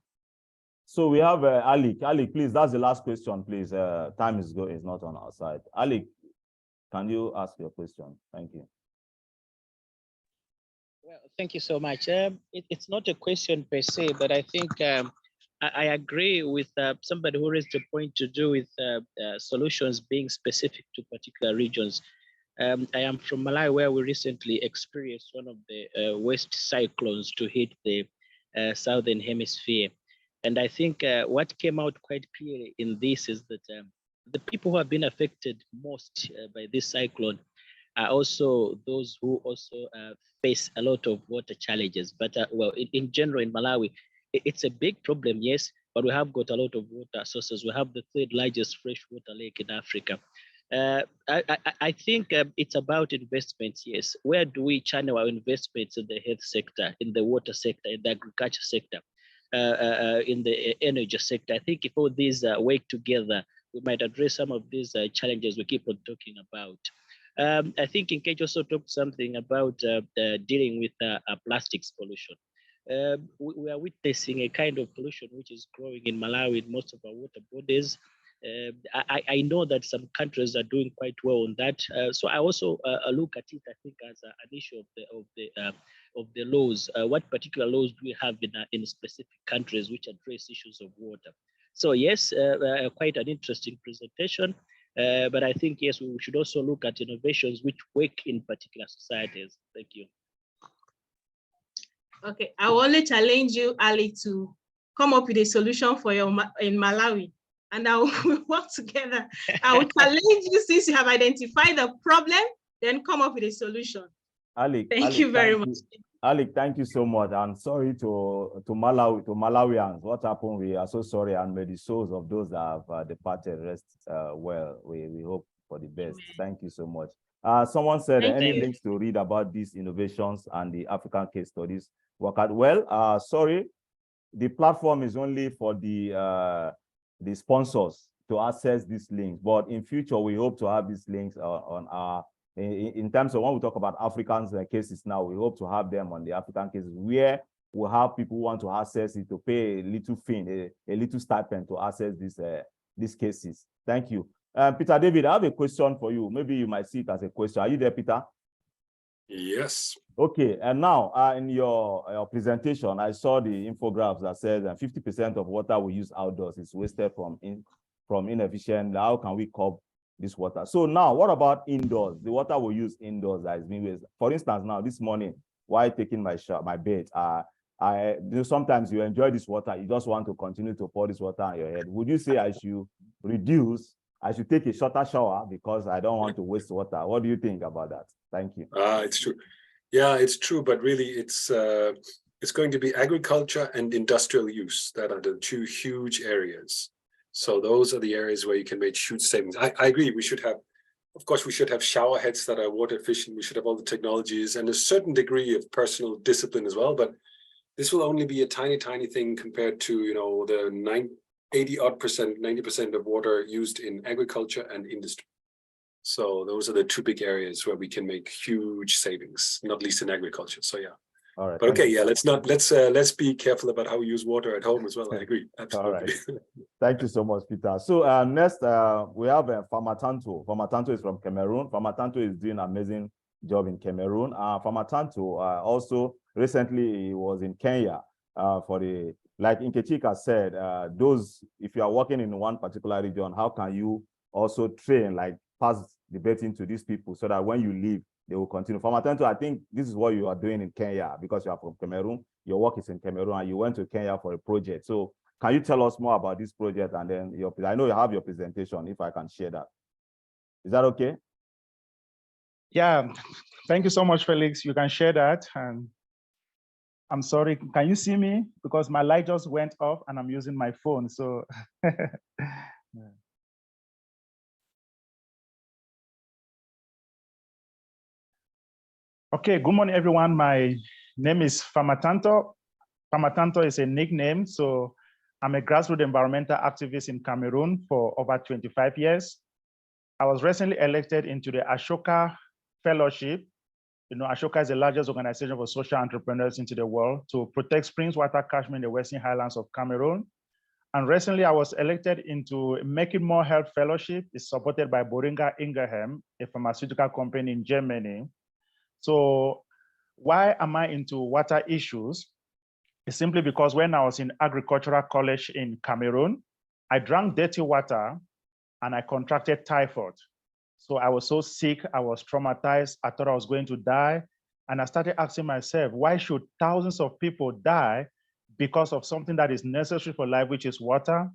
So we have Alec. Alec, please, that's the last question, please. Time is not on our side. Alec, can you ask your question? Thank you. Well, thank you so much. It's not a question per se, but I think I agree with somebody who raised a point to do with solutions being specific to particular regions. I am from Malawi, where we recently experienced one of the worst cyclones to hit the southern hemisphere. And I think what came out quite clearly in this is that the people who have been affected most by this cyclone are also those who also face a lot of water challenges. But well, in general, in Malawi, it's a big problem, yes, but we have got a lot of water sources. We have the 3rd largest freshwater lake in Africa. I think it's about investments, yes. Where do we channel our investments in the health sector, in the water sector, in the agriculture sector, in the energy sector? I think if all these work together, we might address some of these challenges we keep on talking about. I think Nkechi also talked something about dealing with plastics pollution. We are witnessing a kind of pollution which is growing in Malawi in most of our water bodies. I know that some countries are doing quite well on that. So I also look at it, I think, as an issue of the laws. What particular laws do we have in specific countries which address issues of water? So yes, quite an interesting presentation. But I think, yes, we should also look at innovations which work in particular societies. Thank you. Okay, I will only challenge you, Ali, to come up with a solution for in Malawi, and I will work together. I will challenge you, since you have identified the problem, then come up with a solution. Alec, thank you very much. Alec, thank you so much. I'm sorry to Malawians. What happened? We are so sorry, and may the souls of those that have departed rest well. We hope for the best. Amen. Thank you so much. Someone said any links to read about these innovations and the African case studies work out well. Sorry, the platform is only for the sponsors to access these links. But in future, we hope to have these links on our. In terms of when we talk about African cases now, we hope to have them on the African cases where we have people who want to access it, to pay a little fee, a little stipend to access these cases. Thank you. Peter David, I have a question for you. Maybe you might see it as a question. Are you there, Peter? Yes. Okay, and now in your presentation, I saw the infographics that says 50% of water we use outdoors is wasted from inefficient. How can we curb this water? So now, what about indoors? The water we use indoors that is being wasted. For instance, now this morning, while taking my bed, sometimes you enjoy this water, you just want to continue to pour this water on your head. Would you say I should take a shorter shower because I don't want to waste water? What do you think about that? Thank you. It's true. Yeah, it's true, but really it's going to be agriculture and industrial use that are the 2 huge areas. So those are the areas where you can make huge savings. I agree. We should have shower heads that are water efficient. We should have all the technologies and a certain degree of personal discipline as well. But this will only be a tiny, tiny thing compared to, the 90% of water used in agriculture and industry. So those are the 2 big areas where we can make huge savings, not least in agriculture. So yeah, All right. But okay, yeah, let's be careful about how we use water at home as well. I agree. Absolutely. All right. Thank you so much, Peter. So next, we have Famatanto. Famatanto is from Cameroon. Famatanto is doing an amazing job in Cameroon. Famatanto also recently he was in Kenya for the, like Nkechika said, if you are working in one particular region, how can you also train, like pass the baton to these people so that when you leave, they will continue. Famatanto, I think this is what you are doing in Kenya because you are from Cameroon. Your work is in Cameroon and you went to Kenya for a project. So can you tell us more about this project and then I know you have your presentation, if I can share that. Is that okay? Yeah, thank you so much, Felix. You can share that. And I'm sorry, can you see me? Because my light just went off and I'm using my phone, so. Yeah. Okay, good morning, everyone. My name is Famatanto. Famatanto is a nickname, so I'm a grassroots environmental activist in Cameroon for over 25 years. I was recently elected into the Ashoka Fellowship. You know, Ashoka is the largest organization for social entrepreneurs into the world to protect springs water catchment in the Western Highlands of Cameroon. And recently I was elected into Making More Health Fellowship. It's supported by Boehringer Ingelheim, a pharmaceutical company in Germany. So why am I into water issues? It's simply because when I was in agricultural college in Cameroon, I drank dirty water and I contracted typhoid. So I was so sick, I was traumatized, I thought I was going to die. And I started asking myself, why should thousands of people die because of something that is necessary for life, which is water?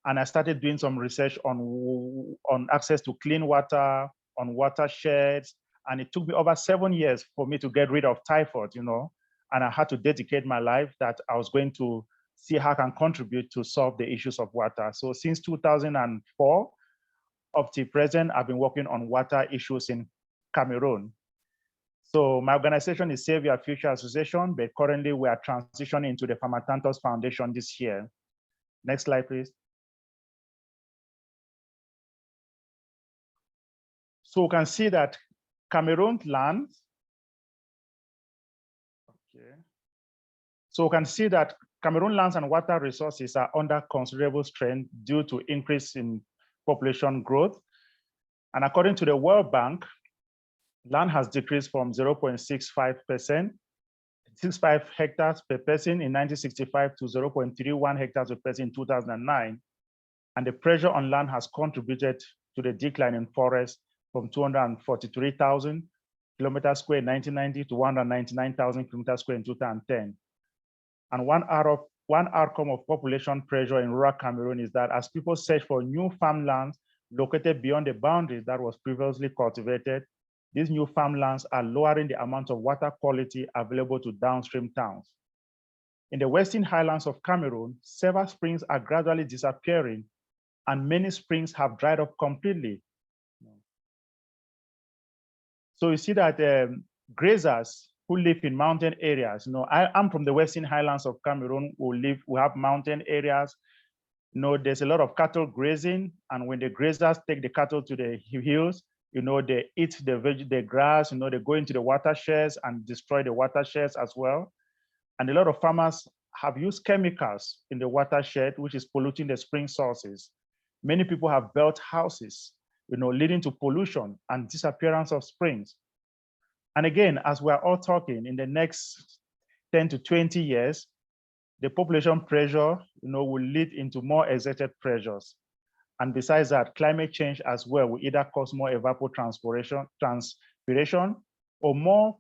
And I started doing some research on access to clean water, on watersheds. And it took me over 7 years for me to get rid of typhoid, you know, and I had to dedicate my life that I was going to see how I can contribute to solve the issues of water. So since 2004, up to present, I've been working on water issues in Cameroon. So my organization is Save Your Future Association, but currently we are transitioning into the Famatantos Foundation this year. Next slide, please. So we can see that Cameroon lands. Okay. So we can see that Cameroon lands and water resources are under considerable strain due to increase in population growth. And according to the World Bank, land has decreased from 0.65 hectares per person in 1965 to 0.31 hectares per person in 2009. And the pressure on land has contributed to the decline in forest from 243,000 kilometers square in 1990 to 199,000 kilometers square in 2010. And one outcome of population pressure in rural Cameroon is that as people search for new farmlands located beyond the boundaries that was previously cultivated, these new farmlands are lowering the amount of water quality available to downstream towns. In the Western Highlands of Cameroon, several springs are gradually disappearing and many springs have dried up completely. So you see that grazers who live in mountain areas, you know, I'm from the Western Highlands of Cameroon, we have mountain areas. You know, there's a lot of cattle grazing, and when the grazers take the cattle to the hills, you know, they eat the grass, you know, they go into the watersheds and destroy the watersheds as well. And a lot of farmers have used chemicals in the watershed, which is polluting the spring sources. Many people have built houses, you know, leading to pollution and disappearance of springs. And again, as we're all talking, in the next 10 to 20 years, the population pressure, you know, will lead into more exerted pressures. And besides that, climate change as well will either cause more evapotranspiration or more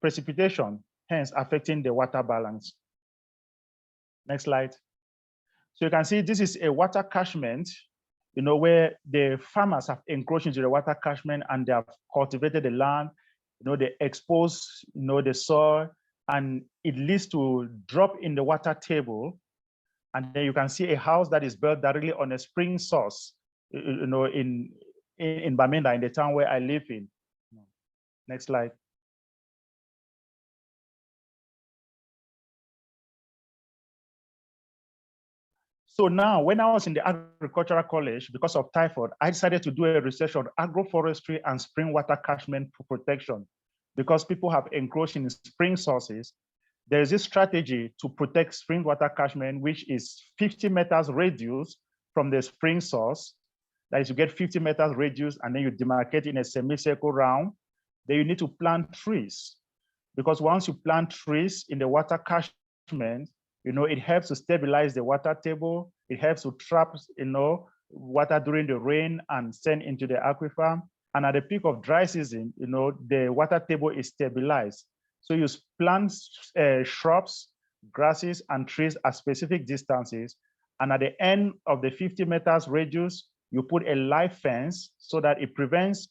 precipitation, hence affecting the water balance. Next slide. So you can see this is a water catchment, you know, where the farmers have encroached into the water catchment and they have cultivated the land, you know, they expose, you know, the soil, and it leads to drop in the water table. And then you can see a house that is built directly on a spring source, you know, in Bamenda, in the town where I live in. Next slide. So now, when I was in the agricultural college, because of typhoid, I decided to do a research on agroforestry and spring water catchment protection, because people have encroached in spring sources there is this strategy to protect spring water catchment, which is 50 meters radius from the spring source. That is, you get 50 meters radius and then you demarcate in a semicircle round. Then you need to plant trees, because once you plant trees in the water catchment, it helps to stabilize the water table. It helps to trap, water during the rain and send into the aquifer. And at the peak of dry season, the water table is stabilized. So you plant shrubs, grasses, and trees at specific distances. And at the end of the 50 meters radius, you put a live fence so that it prevents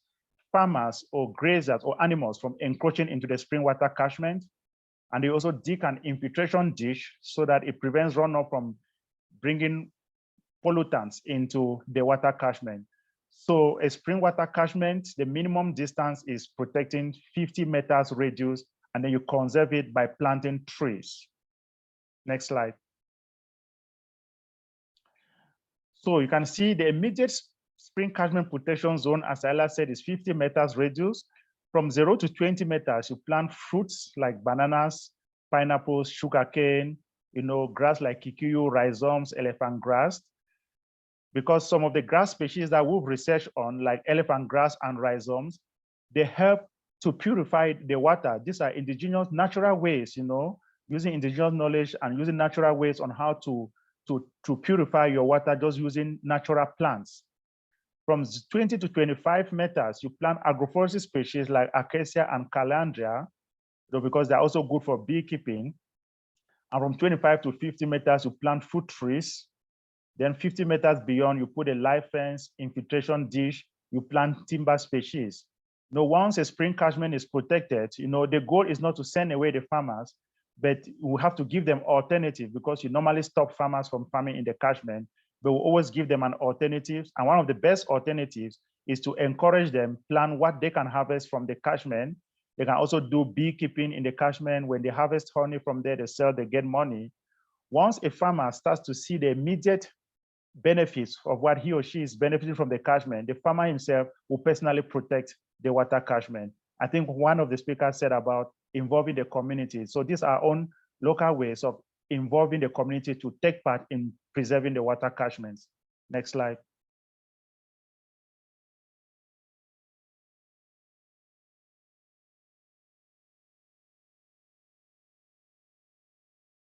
farmers or grazers or animals from encroaching into the spring water catchment. And they also dig an infiltration ditch so that it prevents runoff from bringing pollutants into the water catchment. So a spring water catchment, the minimum distance is protecting 50 meters radius, and then you conserve it by planting trees. Next slide. So you can see the immediate spring catchment protection zone, as Ella said, is 50 meters radius. From 0 to 20 meters, you plant fruits like bananas, pineapples, sugarcane, grass like kikuyu, rhizomes, elephant grass. Because some of the grass species that we've researched on, like elephant grass and rhizomes, they help to purify the water. These are indigenous natural ways, using indigenous knowledge and using natural ways on how to purify your water, just using natural plants. From 20 to 25 meters, you plant agroforestry species like acacia and calandria, because they're also good for beekeeping. And from 25 to 50 meters, you plant fruit trees. Then 50 meters beyond, you put a live fence, infiltration dish, you plant timber species. Now, once a spring catchment is protected, the goal is not to send away the farmers, but we have to give them alternative, because you normally stop farmers from farming in the catchment, but we always give them an alternative. And one of the best alternatives is to encourage them, plan what they can harvest from the catchment. They can also do beekeeping in the catchment. When they harvest honey from there, they sell, they get money. Once a farmer starts to see the immediate benefits of what he or she is benefiting from the catchment, the farmer himself will personally protect the water catchment. I think one of the speakers said about involving the community. So these are our own local ways of involving the community to take part in preserving the water catchments. Next slide.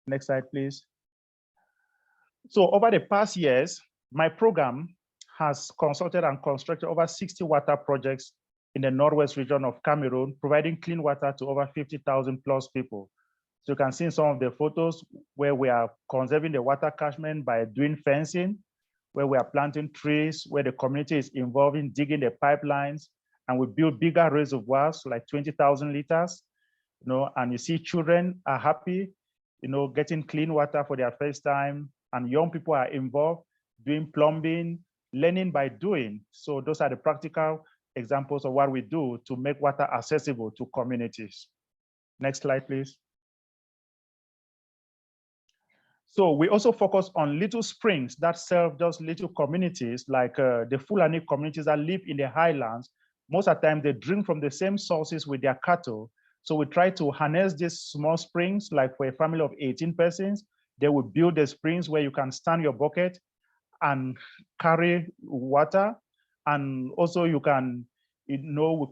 Next slide, please. So over the past years, my program has consulted and constructed over 60 water projects in the northwest region of Cameroon, providing clean water to over 50,000 plus people. So you can see in some of the photos where we are conserving the water catchment by doing fencing, where we are planting trees, where the community is involved in digging the pipelines, and we build bigger reservoirs, like 20,000 liters, and you see children are happy, getting clean water for their first time, and young people are involved doing plumbing, learning by doing. So those are the practical examples of what we do to make water accessible to communities. Next slide, please. So we also focus on little springs that serve those little communities, like the Fulani communities that live in the highlands. Most of the time, they drink from the same sources with their cattle. So we try to harness these small springs, like for a family of 18 persons, they will build the springs where you can stand your bucket and carry water. And also you can, we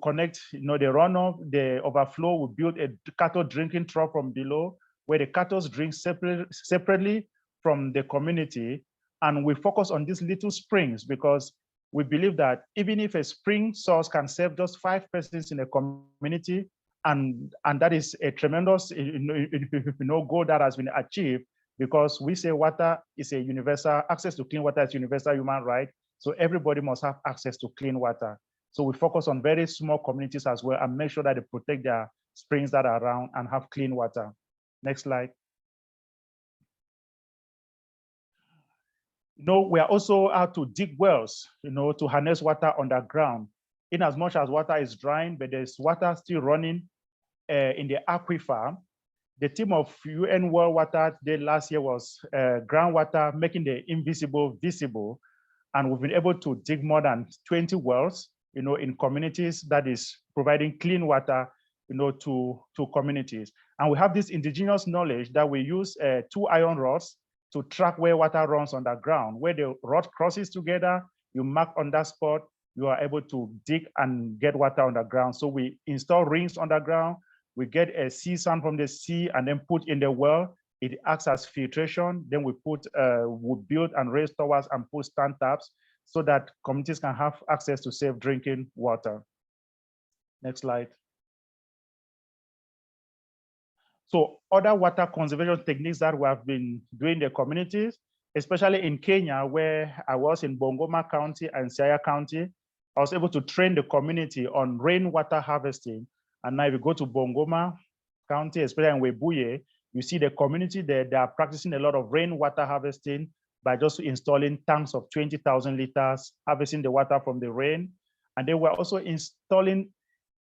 connect, the runoff, the overflow, we build a cattle drinking trough from below, where the cattle drink separately from the community. And we focus on these little springs because we believe that even if a spring source can serve just 5 persons in a community, and that is a tremendous goal that has been achieved, because we say water is a universal, access to clean water is a universal human right. So everybody must have access to clean water. So we focus on very small communities as well and make sure that they protect their springs that are around and have clean water. Next slide. We are also out to dig wells, to harness water underground. In as much as water is drying, but there's water still running in the aquifer. The theme of UN World Water Day last year was groundwater, making the invisible visible. And we've been able to dig more than 20 wells, in communities that is providing clean water to communities. And we have this indigenous knowledge that we use 2 iron rods to track where water runs underground. Where the rod crosses together, you mark on that spot, you are able to dig and get water underground. So we install rings underground, we get a sea sand from the sea and then put in the well. It acts as filtration. Then we build and raise towers and put stand taps so that communities can have access to safe drinking water. Next slide. So other water conservation techniques that we have been doing in the communities, especially in Kenya, where I was in Bungoma County and Siaya County, I was able to train the community on rainwater harvesting. And now if you go to Bungoma County, especially in Webuye, you see the community there, they are practicing a lot of rainwater harvesting by just installing tanks of 20,000 liters, harvesting the water from the rain. And they were also installing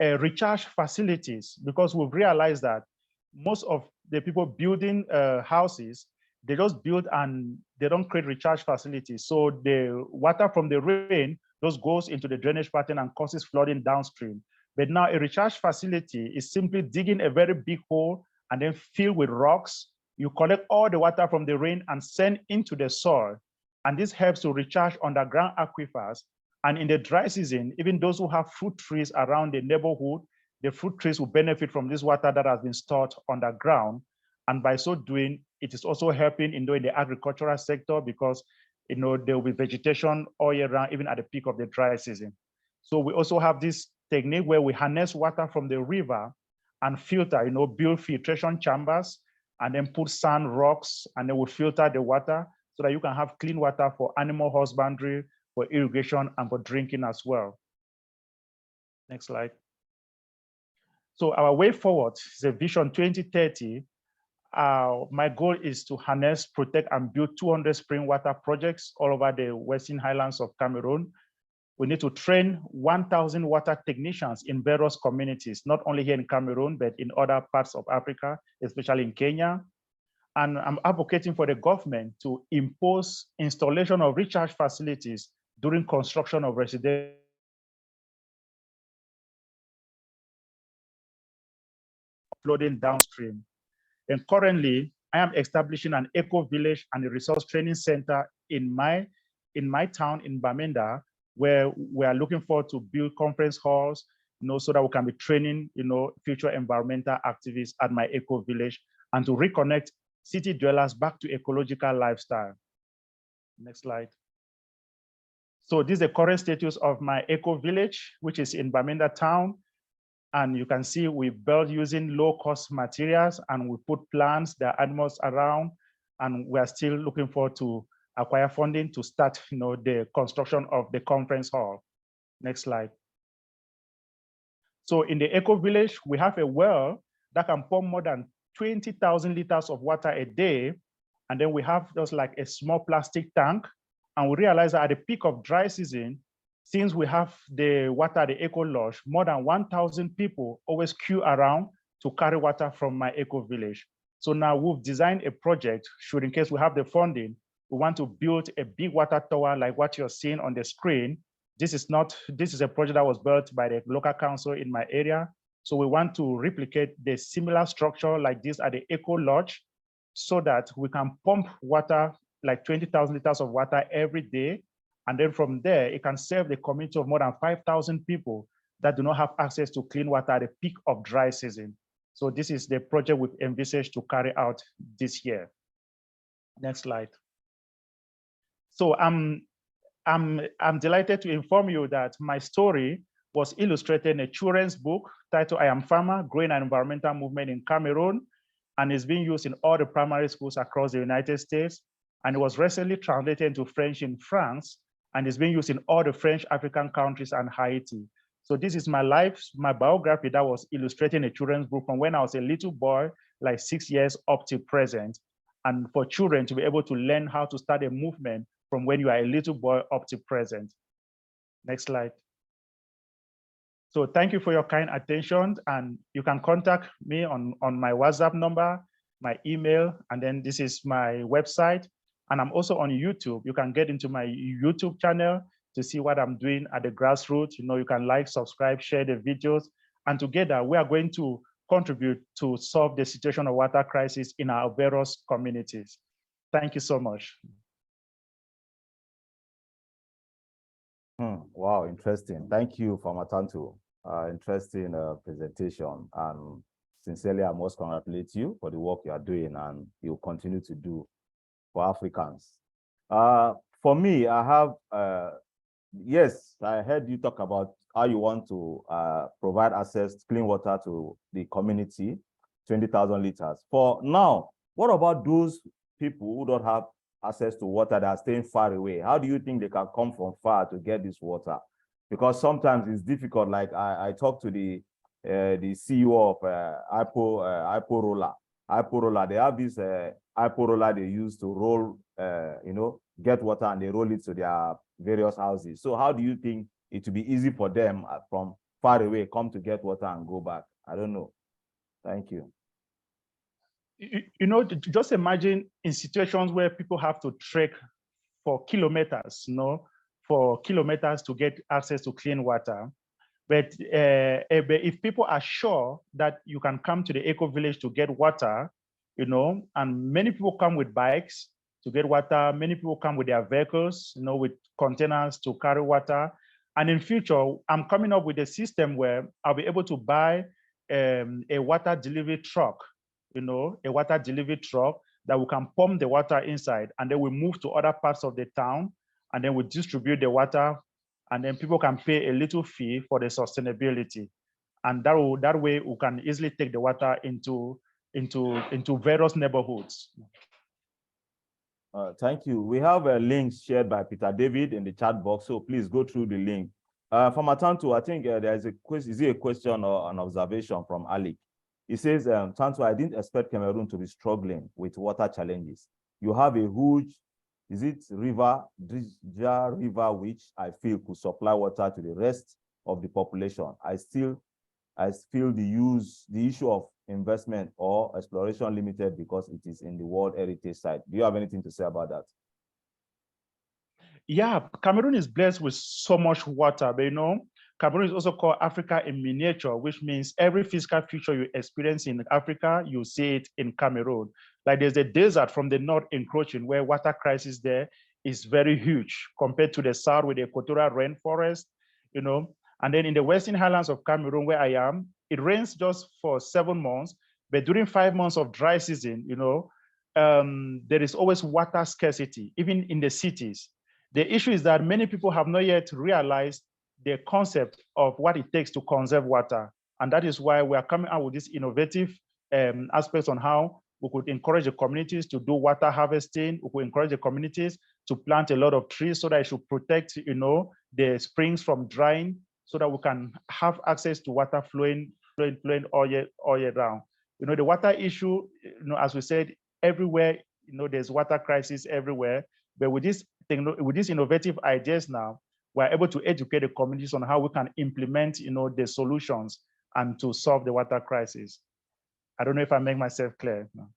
recharge facilities, because we've realized that most of the people building houses, they just build and they don't create recharge facilities. So the water from the rain just goes into the drainage pattern and causes flooding downstream. But now a recharge facility is simply digging a very big hole and then fill with rocks. You collect all the water from the rain and send into the soil. And this helps to recharge underground aquifers. And in the dry season, even those who have fruit trees around the neighborhood, the fruit trees will benefit from this water that has been stored underground. And by so doing, it is also helping in the agricultural sector, because there will be vegetation all year round, even at the peak of the dry season. So we also have this technique where we harness water from the river and filter, build filtration chambers and then put sand, rocks, and then we filter the water so that you can have clean water for animal husbandry, for irrigation, and for drinking as well. Next slide. So our way forward is a Vision 2030. My goal is to harness, protect, and build 200 spring water projects all over the Western Highlands of Cameroon. We need to train 1,000 water technicians in various communities, not only here in Cameroon, but in other parts of Africa, especially in Kenya. And I'm advocating for the government to impose installation of recharge facilities during construction of residential flooding downstream. And currently, I am establishing an eco village and a resource training center in my town in Bamenda, where we are looking forward to build conference halls, so that we can be training, future environmental activists at my eco village, and to reconnect city dwellers back to ecological lifestyle. Next slide. So this is the current status of my eco village, which is in Bamenda town. And you can see we build using low-cost materials, and we put plants, there are animals around, and we are still looking forward to acquire funding to start the construction of the conference hall. Next slide. So in the eco village, we have a well that can pump more than 20,000 liters of water a day. And then we have just like a small plastic tank. And we realize that at the peak of dry season, since we have the water at the eco lodge, more than 1,000 people always queue around to carry water from my eco village. So now we've designed a project, should in case we have the funding, we want to build a big water tower like what you're seeing on the screen. This is a project that was built by the local council in my area. So we want to replicate the similar structure like this at the eco lodge, so that we can pump water, like 20,000 liters of water every day. And then from there, it can serve the community of more than 5,000 people that do not have access to clean water at the peak of dry season. So this is the project we've envisaged to carry out this year. Next slide. So I'm delighted to inform you that my story was illustrated in a children's book titled I Am Farmer, Growing an Environmental Movement in Cameroon, and is being used in all the primary schools across the United States. And it was recently translated into French in France, and is being used in all the French African countries and Haiti. So this is my life, my biography that was illustrated in a children's book from when I was a little boy, like 6 years up to present. And for children to be able to learn how to start a movement from when you are a little boy up to present. Next slide. So thank you for your kind attention, and you can contact me on my WhatsApp number, my email, and then this is my website. And I'm also on YouTube. You can get into my YouTube channel to see what I'm doing at the grassroots. You can like, subscribe, share the videos. And together, we are going to contribute to solve the situation of water crisis in our various communities. Thank you so much. Wow, interesting. Thank you, Famatantu. Interesting presentation. And sincerely, I must congratulate you for the work you are doing and you continue to do for Africans. For me, I have, yes, I heard you talk about how you want to provide access to clean water to the community, 20,000 liters. For now, what about those people who don't have access to water that are staying far away? How do you think they can come from far to get this water? Because sometimes it's difficult. Like I talked to the CEO of IPO Roller. They have this IPO roller they use to roll, get water, and they roll it to their various houses. So how do you think it will be easy for them from far away come to get water and go back? I don't know. Thank you. Just imagine in situations where people have to trek for kilometers, for kilometers to get access to clean water. But if people are sure that you can come to the eco village to get water, and many people come with bikes to get water, many people come with their vehicles, with containers to carry water. And in future, I'm coming up with a system where I'll be able to buy a water delivery truck, a water delivery truck that we can pump the water inside, and then we move to other parts of the town, and then we distribute the water, and then people can pay a little fee for the sustainability. And that way we can easily take the water into various neighborhoods. Thank you. We have a link shared by Peter David in the chat box, so please go through the link. From Tantu, I think there is a question. Is it a question or an observation from Ali? He says, Tantu, I didn't expect Cameroon to be struggling with water challenges. You have a huge, is it river, which I feel could supply water to the rest of the population. I feel the issue of investment or exploration limited because it is in the World Heritage Site. Do you have anything to say about that? Yeah, Cameroon is blessed with so much water, but Cameroon is also called Africa in miniature, which means every physical feature you experience in Africa, you see it in Cameroon. Like there's a desert from the north encroaching where water crisis there is very huge compared to the south with the equatorial rainforest, And then in the Western Highlands of Cameroon, where I am, it rains just for 7 months, but during 5 months of dry season, there is always water scarcity, even in the cities. The issue is that many people have not yet realized the concept of what it takes to conserve water. And that is why we are coming out with this innovative aspects on how we could encourage the communities to do water harvesting. We could encourage the communities to plant a lot of trees so that it should protect, the springs from drying, so that we can have access to water flowing all year round. The water issue, as we said, everywhere, there's water crisis everywhere. But with these innovative ideas now, we're able to educate the communities on how we can implement, the solutions and to solve the water crisis. I don't know if I make myself clear. No.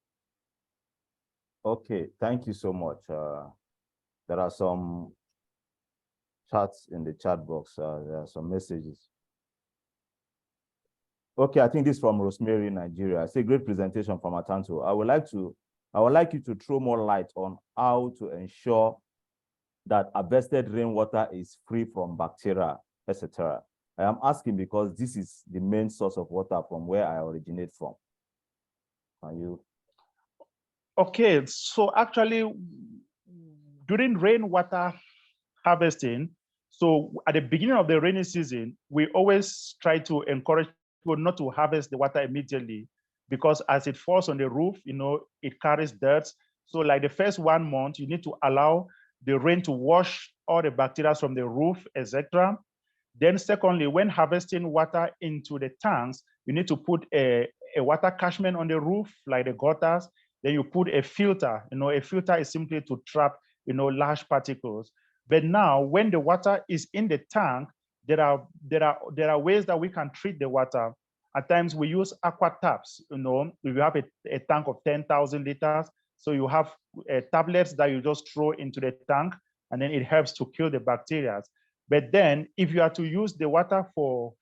Okay, thank you so much. There are some chats in the chat box. There are some messages. Okay, I think this is from Rosemary, Nigeria. It's a great presentation from Atanto. I would like you to throw more light on how to ensure that harvested rainwater is free from bacteria, etc. I am asking because this is the main source of water from where I originate from. Can you? Okay, so actually, during rainwater harvesting, so at the beginning of the rainy season, we always try to encourage people not to harvest the water immediately, because as it falls on the roof, it carries dirt. So like the first 1 month, you need to allow the rain to wash all the bacteria from the roof, etc. Then secondly, when harvesting water into the tanks, you need to put a water catchment on the roof, like the gutters. Then you put a filter. A filter is simply to trap, large particles. But now, when the water is in the tank, there are ways that we can treat the water. At times, we use aqua taps. We have a tank of 10,000 liters. So you have tablets that you just throw into the tank, and then it helps to kill the bacteria. But then, if you are to use the water for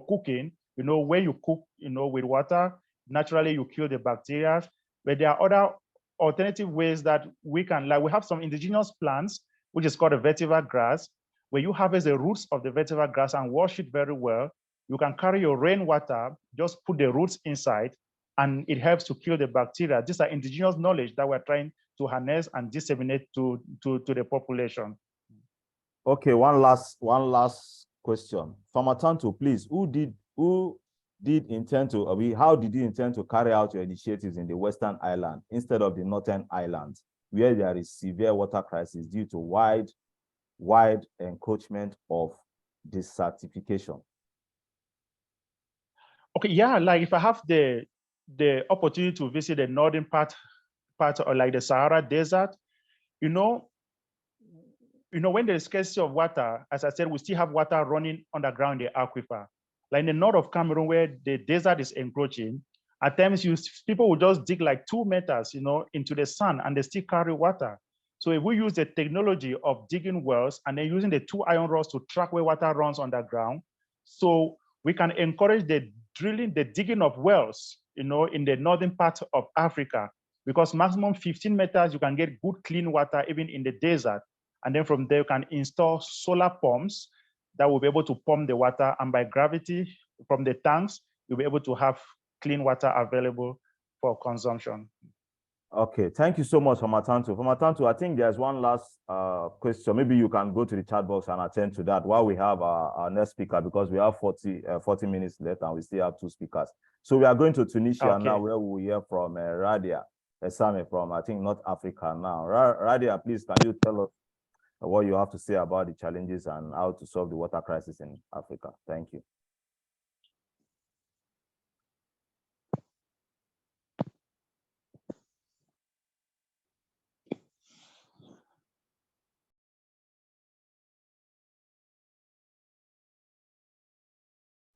cooking, when you cook, with water, naturally you kill the bacteria. But there are other alternative ways that we can, like we have some indigenous plants, which is called a vetiver grass, where you harvest the roots of the vetiver grass and wash it very well. You can carry your rainwater, just put the roots inside, and it helps to kill the bacteria. These are indigenous knowledge that we're trying to harness and disseminate to the population. Okay, one last question. Farmer Tanto, please, how did you intend to carry out your initiatives in the Western Island instead of the Northern Islands, where there is severe water crisis due to wide encroachment of desertification? Okay, yeah, like if I have the opportunity to visit the northern part or like the Sahara Desert, when there is scarcity of water, as I said, we still have water running underground in the aquifer. Like in the north of Cameroon, where the desert is encroaching, at times people will just dig like 2 meters, into the sand, and they still carry water. So if we use the technology of digging wells and then using the 2 iron rods to track where water runs underground, so we can encourage the digging of wells, in the northern part of Africa, because maximum 15 meters, you can get good clean water even in the desert. And then from there, you can install solar pumps that will be able to pump the water, and by gravity from the tanks, you'll be able to have clean water available for consumption. Okay, thank you so much, Farmer Tanto. Farmer Tanto, I think there's one last question. Maybe you can go to the chat box and attend to that while we have our next speaker, because we have 40 minutes left and we still have 2 speakers. So we are going to Tunisia now, where we hear from Radia Esame from, I think, North Africa now. Radia, please, can you tell us what you have to say about the challenges and how to solve the water crisis in Africa? Thank you.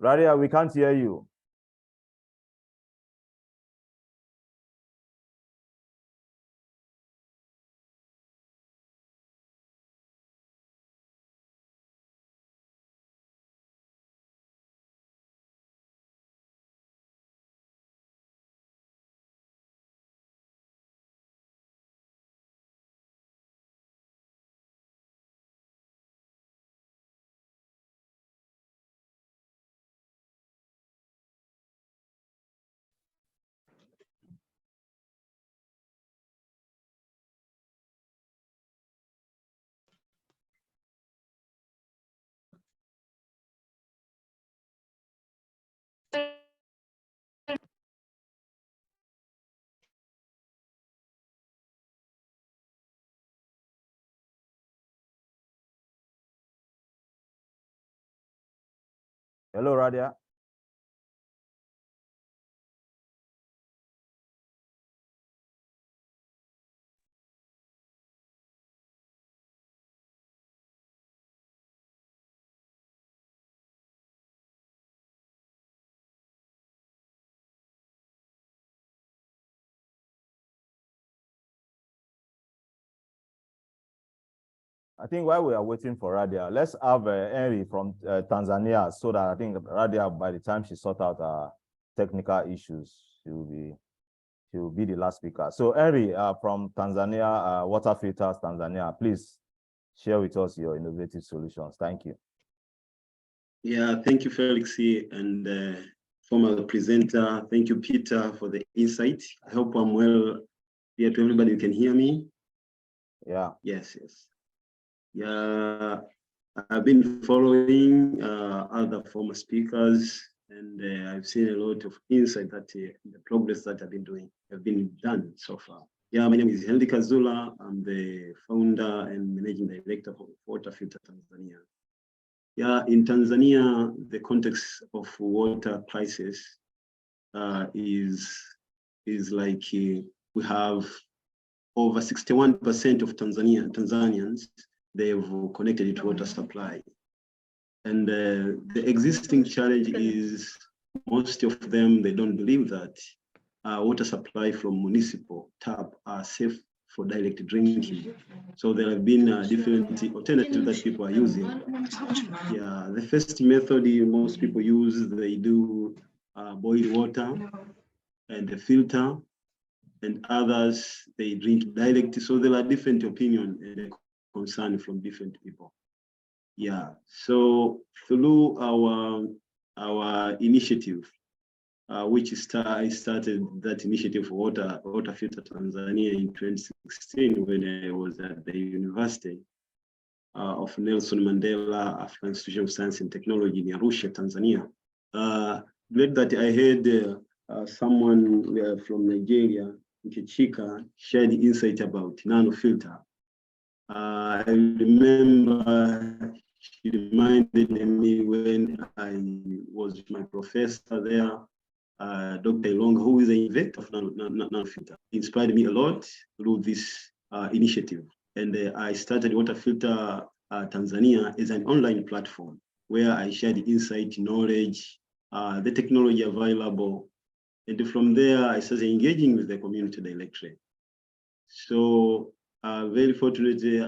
Radia, we can't hear you. Hello, Radia. I think while we are waiting for Radia, let's have Henry from Tanzania, so that I think Radia, by the time she sort out technical issues, she will be the last speaker. So Henry from Tanzania, Water Filters Tanzania, please share with us your innovative solutions. Thank you. Yeah, thank you, Felix, and former presenter. Thank you, Peter, for the insight. I hope I'm well here to everybody. You can hear me? Yeah. Yes. Yeah, I've been following other former speakers, and I've seen a lot of insight that the progress that have been done so far. Yeah, my name is Henry Kazula. I'm the founder and managing director of Water Filter Tanzania. Yeah, in Tanzania, the context of water crisis is like we have over 61% of Tanzanians, they've connected to water supply. And the existing challenge is most of them, they don't believe that water supply from municipal tap are safe for direct drinking. So there have been different alternatives that people are using. Yeah, the first method most people use, they do boil water and the filter, and others, they drink direct. So there are different opinions and concern from different people. Yeah, so through our initiative, which I started that initiative for water filter Tanzania in 2016 when I was at the University of Nelson Mandela African Institute of Science and Technology in Arusha, Tanzania. Glad that I heard someone from Nigeria, Nkichika, shared insight about nanofilter. I remember she reminded me when I was my professor there, Dr. Ilonga, who is the inventor of nanofilter, inspired me a lot through this initiative. And I started Water Filter Tanzania as an online platform where I shared insight, knowledge, the technology available. And from there, I started engaging with the community directly. So very fortunately,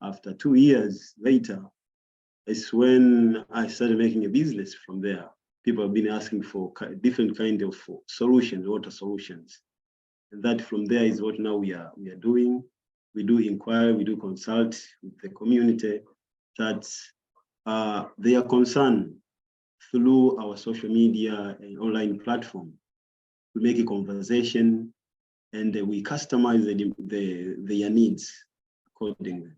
after 2 years later, is when I started making a business from there. People have been asking for different kind of solutions, water solutions. And that from there is what now we are doing. We do inquire, we do consult with the community that they are concerned through our social media and online platform. We make a conversation and we customize their needs accordingly.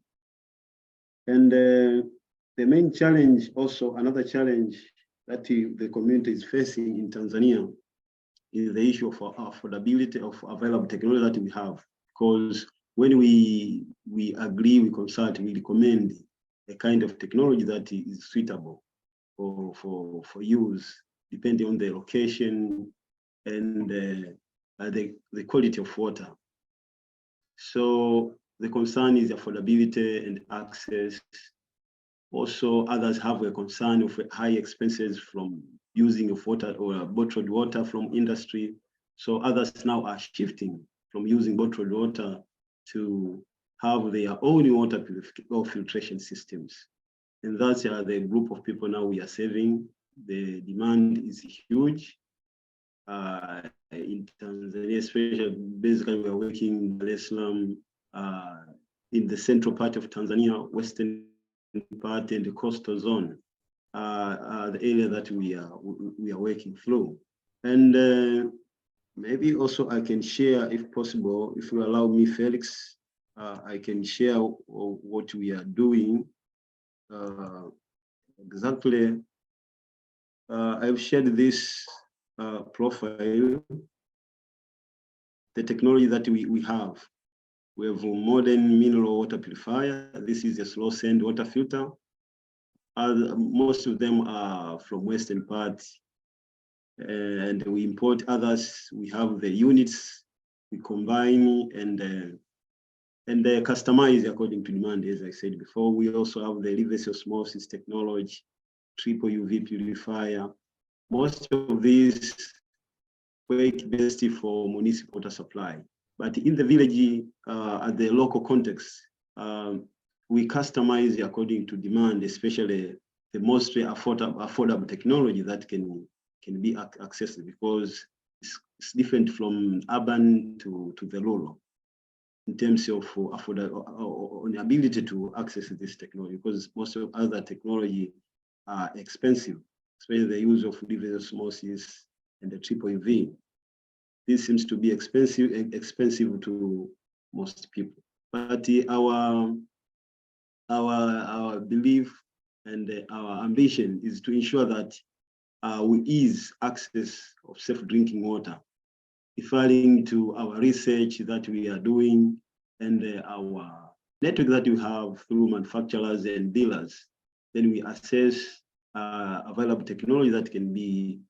And the main challenge, also another challenge that the community is facing in Tanzania is the issue of affordability of available technology that we have. Because when we agree, we consult, we recommend a kind of technology that is suitable for use, depending on the location and the quality of water. So the concern is affordability and access. Also, others have a concern of high expenses from using of water or bottled water from industry. So others now are shifting from using bottled water to have their own water filtration systems. And that's the group of people now we are serving. The demand is huge. In Tanzania, especially, basically we are working in Dar es Salaam, in the central part of Tanzania, western part and the coastal zone, the area that we are working through. And maybe also I can share, if possible, if you allow me, Felix, I can share what we are doing. Exactly, I've shared this profile, the technology that we have. We have a modern mineral water purifier. This is a slow send water filter. Most of them are from Western part, and we import others. We have the units, we combine and customize according to demand, as I said before. We also have the reverse osmosis technology, triple UV purifier. Most of these work best for municipal water supply. But in the village, at the local context, we customize according to demand, especially the most affordable technology that can be accessed, because it's different from urban to the rural in terms of on the ability to access this technology, because most of other technology are expensive, especially the use of reverse osmosis and the triple UV. This seems to be expensive to most people. But our belief and our ambition is to ensure that we ease access of safe drinking water, referring to our research that we are doing and our network that we have through manufacturers and dealers. Then we assess available technology that can be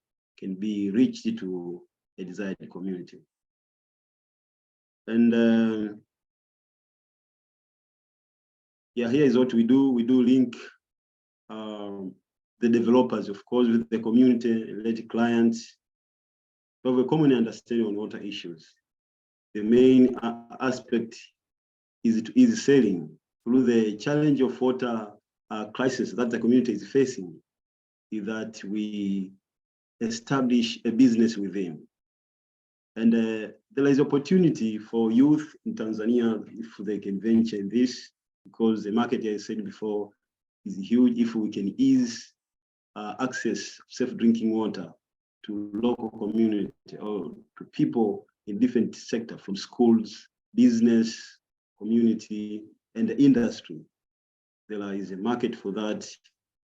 reached to a desired community. And yeah, here is what we do. We do link the developers, of course, with the community, related clients, to have a common understanding on water issues. the main aspect is selling through the challenge of water crisis that the community is facing, is that we establish a business with them. And there is opportunity for youth in Tanzania if they can venture in this, because the market, as I said before, is huge. If we can ease access safe drinking water to local community or to people in different sectors, from schools, business, community, and the industry, there is a market for that.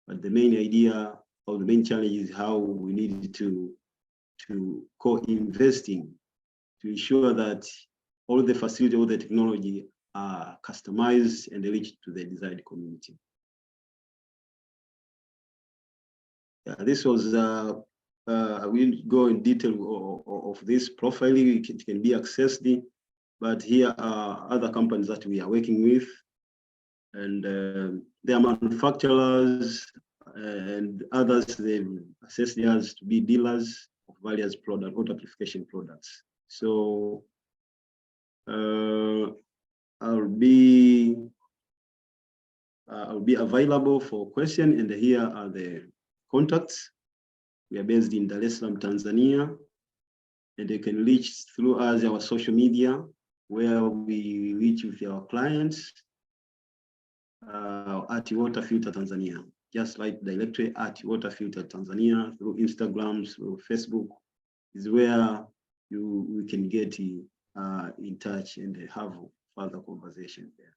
But the main idea or the main challenge is how we need to co-investing to ensure that all the facility, all the technology are customized and reach to the desired community. Yeah, this was, I will go in detail of this profiling. It can be accessed, but here are other companies that we are working with, and they are manufacturers and others. They've assessed theirs to be dealers of various product, water purification products. So I'll be available for question, and here are the contacts. We are based in Dar es Salaam, Tanzania, and they can reach through us, our social media, where we reach with our clients at Water Filter Tanzania. Just like directly at Water Filter Tanzania, through Instagram, through Facebook, is where we can get in touch and have further conversation there.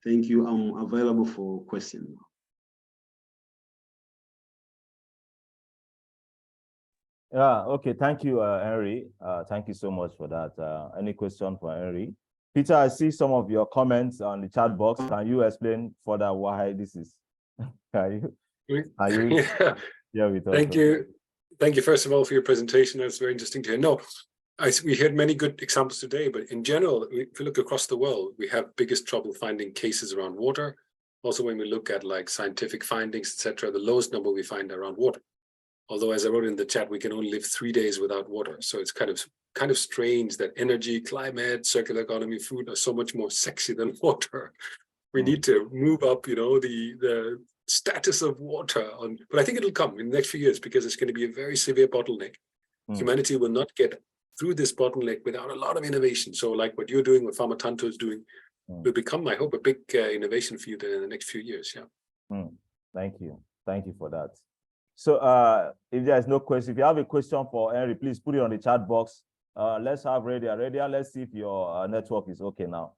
Thank you. I'm available for questions. Yeah, okay. Thank you, Henry. Thank you so much for that. Any question for Henry? Peter, I see some of your comments on the chat box. Can you explain further why this is? Are you yeah, thank you. Thank you, first of all, for your presentation. That's very interesting to hear. No, we heard many good examples today, but in general, if you look across the world, we have biggest trouble finding cases around water. Also, when we look at like scientific findings, etc., the lowest number we find around water. Although, as I wrote in the chat, we can only live 3 days without water. So it's kind of strange that energy, climate, circular economy, food are so much more sexy than water. We need to move up, you know, the status of water on, but I think it'll come in the next few years because it's going to be a very severe bottleneck. Humanity will not get through this bottleneck without a lot of innovation. So like what you're doing, what Farmatanto is doing, will become, I hope, a big innovation for you in the next few years. Yeah. Thank you. Thank you for that. So if there's no question, if you have a question for Henry, please put it on the chat box. Let's have Radia. Radia, let's see if your network is okay now.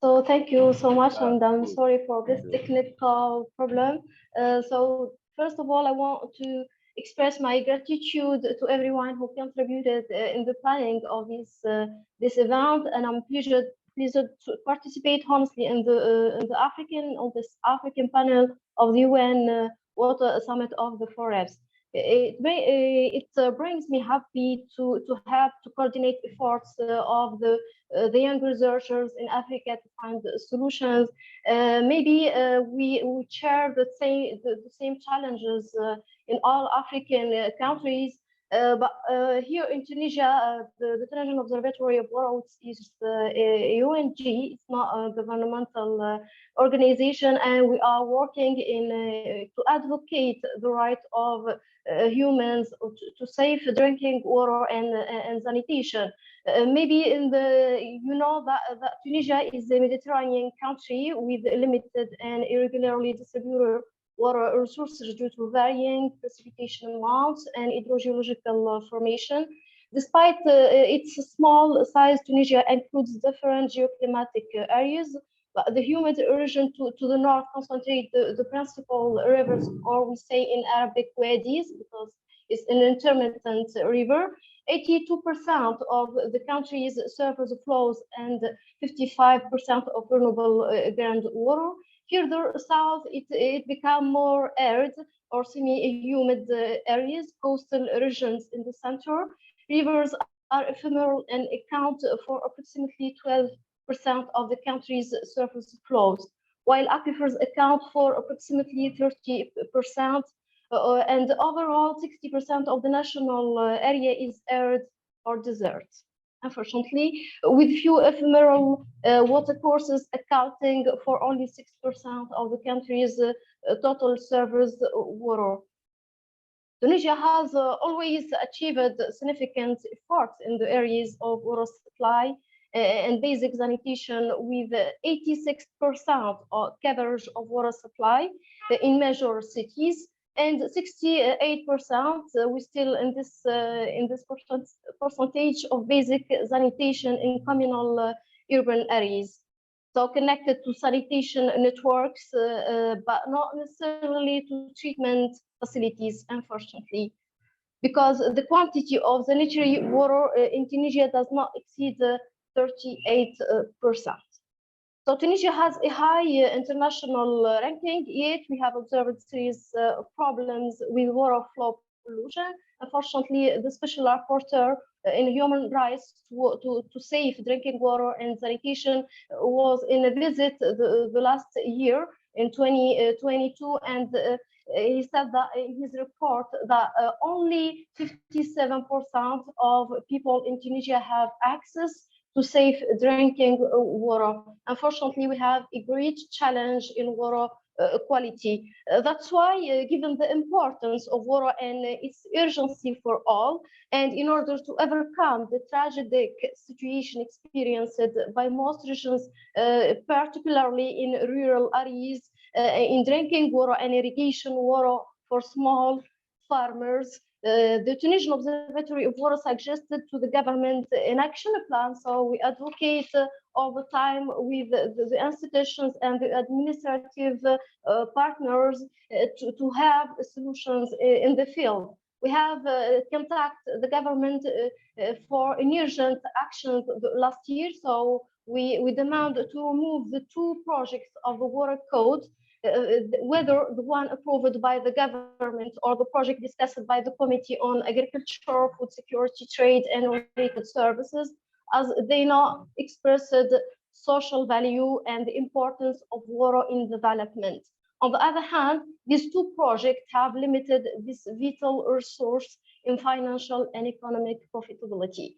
So thank you so much, and I'm sorry for this technical problem. So first of all, I want to express my gratitude to everyone who contributed in the planning of this event, and I'm pleased to participate honestly in this African panel of the UN Water Summit of the 4Fs. It brings me happy to have to coordinate efforts of the young researchers in Africa to find solutions. Maybe we share the same challenges in all African countries. But here in Tunisia, the Tunisian Observatory of Water is a UNG. It's not a governmental organization, and we are working to advocate the right of humans to safe drinking water and sanitation. Maybe that Tunisia is a Mediterranean country with limited and irregularly distributed water resources due to varying precipitation amounts and hydrogeological formation. Despite its small size, Tunisia includes different geoclimatic areas. But the humid region to the north concentrate the principal rivers, or we say in Arabic wadis, because it's an intermittent river. 82% of the country's surface flows and 55% of renewable groundwater. Further south, it become more arid or semi-humid areas, coastal regions in the center. Rivers are ephemeral and account for approximately 12% of the country's surface flows, while aquifers account for approximately 30% and overall 60% of the national area is arid or desert. Unfortunately, with few ephemeral water courses accounting for only 6% of the country's total surface water. Tunisia has always achieved significant efforts in the areas of water supply and basic sanitation, with 86% of coverage of water supply in major cities, and 68% we still in this percentage of basic sanitation in communal urban areas. So connected to sanitation networks, but not necessarily to treatment facilities, unfortunately, because the quantity of sanitary water in Tunisia does not exceed 38%. So Tunisia has a high international ranking, yet we have observed serious problems with water flow pollution. Unfortunately, the special rapporteur in human rights to safe drinking water and sanitation was in a visit the last year in 2022, and he said that in his report that only 57% of people in Tunisia have access to safe drinking water. Unfortunately, we have a great challenge in water quality. That's why, given the importance of water and its urgency for all, and in order to overcome the tragic situation experienced by most regions, particularly in rural areas, in drinking water and irrigation water for small farmers, the Tunisian Observatory of Water suggested to the government an action plan. So we advocate all the time with the institutions and the administrative partners to have solutions in the field. We have contacted the government for an urgent action last year. So we demand to remove the 2 projects of the water code, whether the one approved by the government or the project discussed by the Committee on Agriculture, Food Security, Trade and Related Services, as they not expressed social value and the importance of water in development. On the other hand, these 2 projects have limited this vital resource in financial and economic profitability.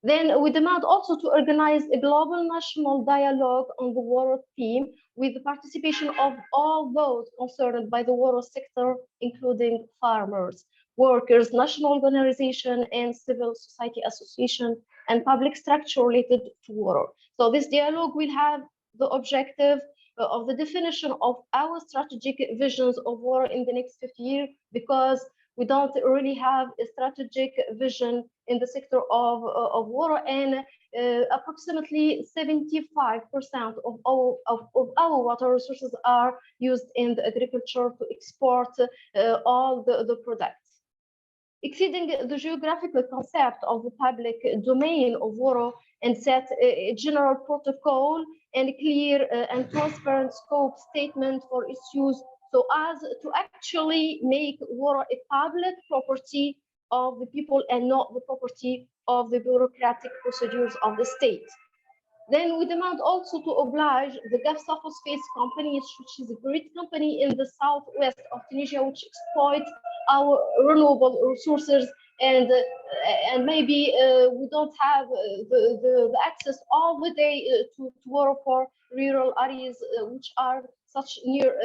Then we demand also to organize a global national dialogue on the water theme with the participation of all those concerned by the water sector, including farmers, workers, national organization, and civil society association, and public structure related to water. So this dialogue will have the objective of the definition of our strategic visions of water in the next 50 years, because we don't really have a strategic vision in the sector of water, and approximately 75% of our water resources are used in the agriculture to export all the products. Exceeding the geographical concept of the public domain of water and set a general protocol and a clear and transparent scope statement for its use, so as to actually make water a public property of the people and not the property of the bureaucratic procedures of the state. Then we demand also to oblige the Gafsa Phosphates companies, which is a great company in the southwest of Tunisia, which exploit our renewable resources, and maybe we don't have the access all the day to water for rural areas which are such near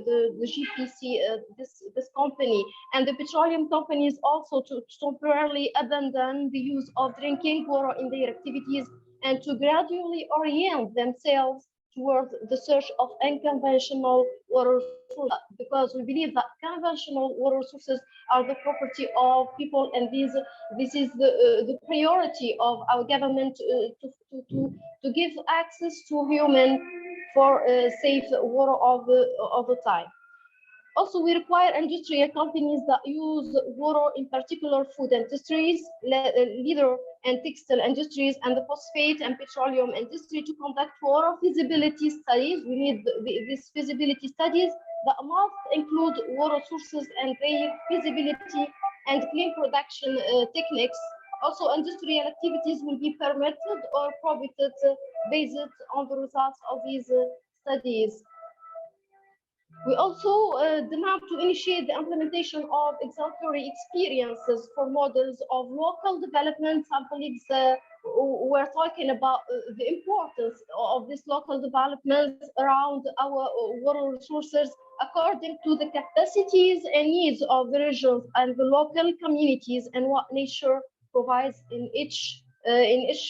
the GPC, this company, and the petroleum companies also to temporarily abandon the use of drinking water in their activities and to gradually orient themselves towards the search of unconventional water sources, because we believe that conventional water sources are the property of people, and this is the priority of our government to give access to human for safe water all the time. Also, we require industrial companies that use water, in particular food industries, leather and textile industries, and the phosphate and petroleum industry to conduct water feasibility studies. We need these feasibility studies that must include water sources and their feasibility and clean production techniques. Also, industrial activities will be permitted or prohibited based on the results of these studies. We also demand to initiate the implementation of exemplary experiences for models of local development. Some colleagues were talking about the importance of this local development around our water resources according to the capacities and needs of the regions and the local communities and what nature provides in each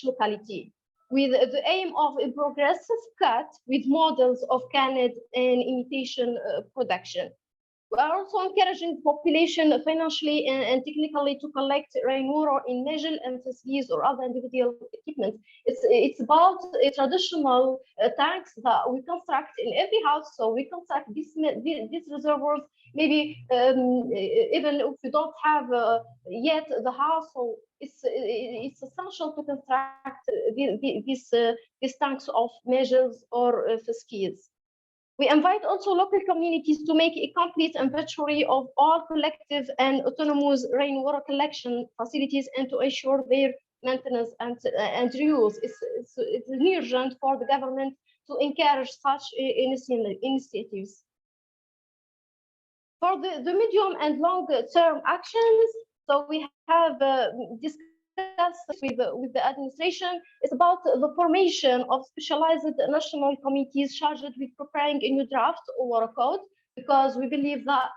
locality, with the aim of a progressive cut with models of canned and imitation production. We are also encouraging the population financially and technically to collect rainwater in measure and facilities or other individual equipment. It's about a traditional tanks that we construct in every house. So we construct these reservoirs, maybe even if we don't have yet the house. So it's essential to construct these tanks of measures or facilities. We invite also local communities to make a complete inventory of all collective and autonomous rainwater collection facilities and to ensure their maintenance and reuse. It's urgent for the government to encourage such initiatives. For the medium and long-term actions, so we have discussed with the administration, is about the formation of specialized national committees charged with preparing a new draft water code, because we believe that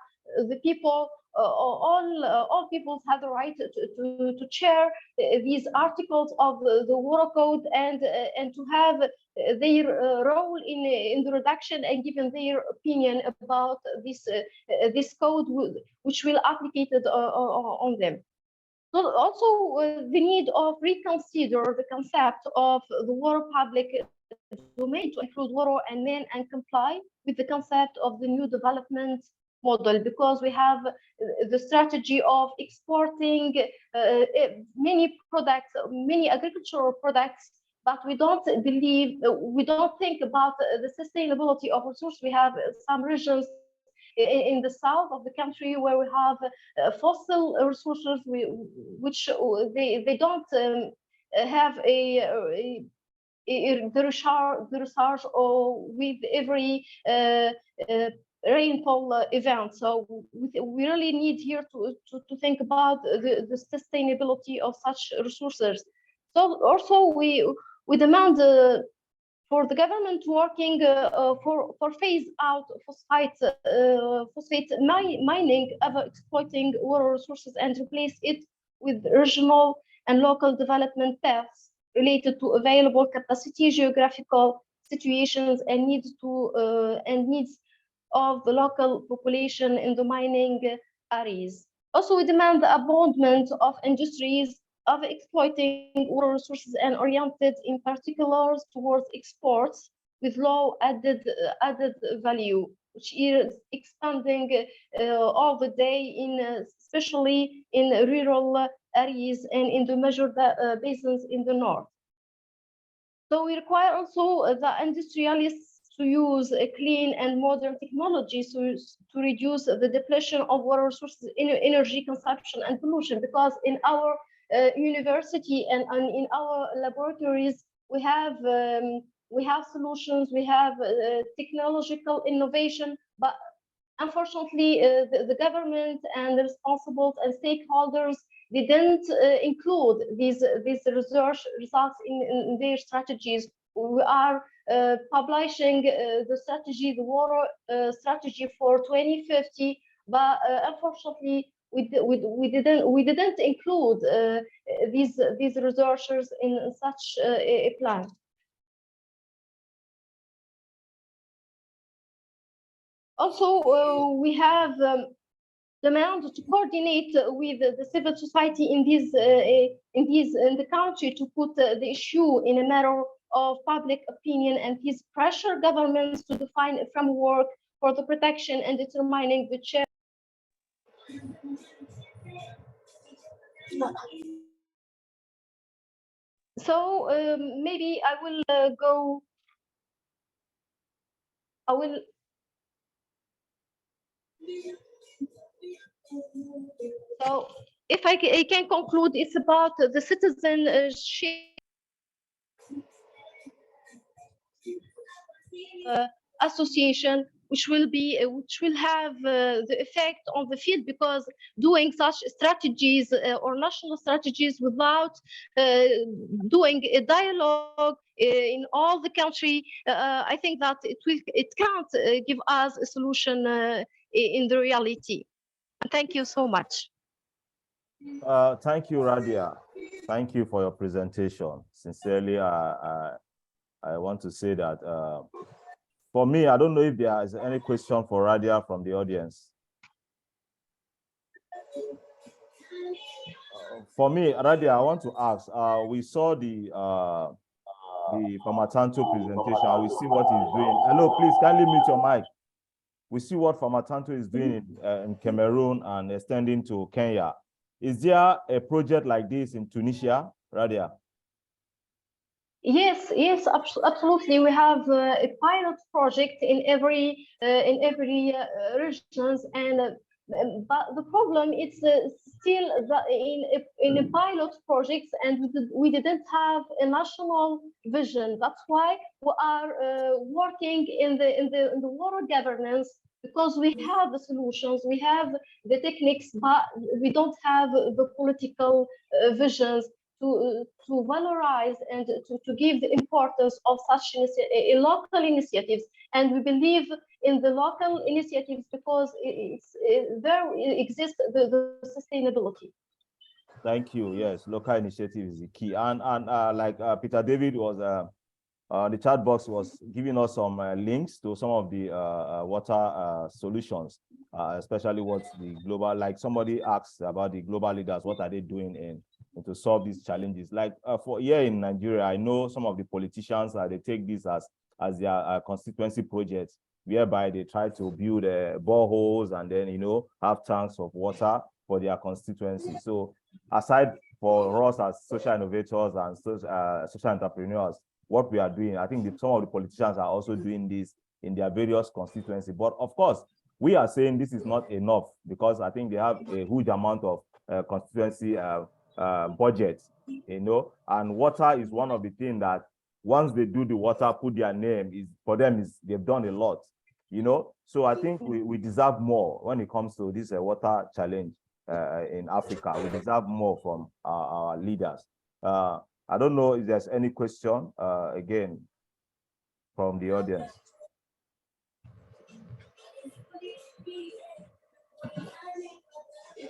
the people, all peoples have the right to chair these articles of the water code and to have their role in the redaction and giving their opinion about this code, which will applicate on them. So also the need of reconsider the concept of the water public domain to include water and men and comply with the concept of the new development model, because we have the strategy of exporting many products, many agricultural products, but we don't think about the sustainability of resource. We have some regions in the south of the country where we have fossil resources which they don't have the recharge or with every rainfall event. So we really need here to think about the sustainability of such resources. So also we demand for the government working for phase out phosphate mining, ever exploiting water resources, and replace it with regional and local development paths related to available capacity, geographical situations, and needs of the local population in the mining areas. Also, we demand the abandonment of industries of exploiting water resources and oriented in particular towards exports with low added value, which is expanding all the day, especially in rural areas and in the major basins in the north. So we require also the industrialists to use a clean and modern technology to reduce the depletion of water resources, energy consumption, and pollution, because in our university and in our laboratories we have solutions, we have technological innovation, but unfortunately the government and the responsible and stakeholders, they didn't include these research results in their strategies. We are publishing the strategy, the water strategy for 2050, but unfortunately we didn't include these researchers in such a plan. Also, we have demand to coordinate with the civil society in the country to put the issue in a matter of public opinion, and please pressure governments to define a framework for the protection and determining the share. So maybe I will go. I will. So if I can conclude, it's about the citizenship association which will have the effect on the field, because doing such strategies or national strategies without doing a dialogue in all the country, I think that it can't give us a solution in the reality. Thank you so much. Thank you, Radia. Thank you for your presentation. Sincerely, I want to say that for me, I don't know if there is any question for Radia from the audience. For me, Radia, I want to ask, we saw the Famatanto presentation. We see what he's doing. Hello, please kindly mute your mic. We see what Famatanto is doing in Cameroon and extending to Kenya. Is there a project like this in Tunisia, Radia? Yes, absolutely. We have a pilot project in every regions, and but the problem is still that in a pilot projects, and we didn't have a national vision. That's why we are working in the water governance, because we have the solutions, we have the techniques, but we don't have the political visions to valorize and to give the importance of such local initiatives. And we believe in the local initiatives because there exists the sustainability. Thank you. Yes, local initiative is the key. And like Peter David was, the chat box was giving us some links to some of the water solutions, especially what the global, like somebody asked about the global leaders, what are they doing in to solve these challenges? Like for here in Nigeria, I know some of the politicians, they take this as their constituency projects, whereby they try to build boreholes and then, you know, have tanks of water for their constituency. So aside for us as social innovators and social entrepreneurs, what we are doing, I think some of the politicians are also doing this in their various constituencies. But of course, we are saying this is not enough, because I think they have a huge amount of constituency budget, you know, and water is one of the things that once they do the water, put their name, is for them is they've done a lot, you know. So I think we deserve more when it comes to this water challenge in Africa. We deserve more from our leaders. I don't know if there's any question again from the audience.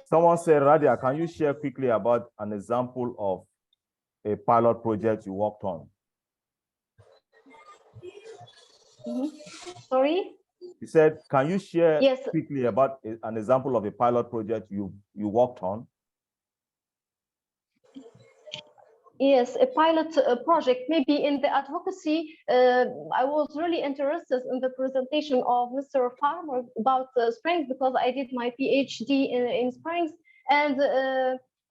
Someone said, Radia, can you share quickly about an example of a pilot project you worked on? Sorry? He said, can you share quickly about an example of a pilot project you worked on? Yes, a pilot project, maybe in the advocacy. I was really interested in the presentation of Mr. Farmer about springs, because I did my PhD in springs, and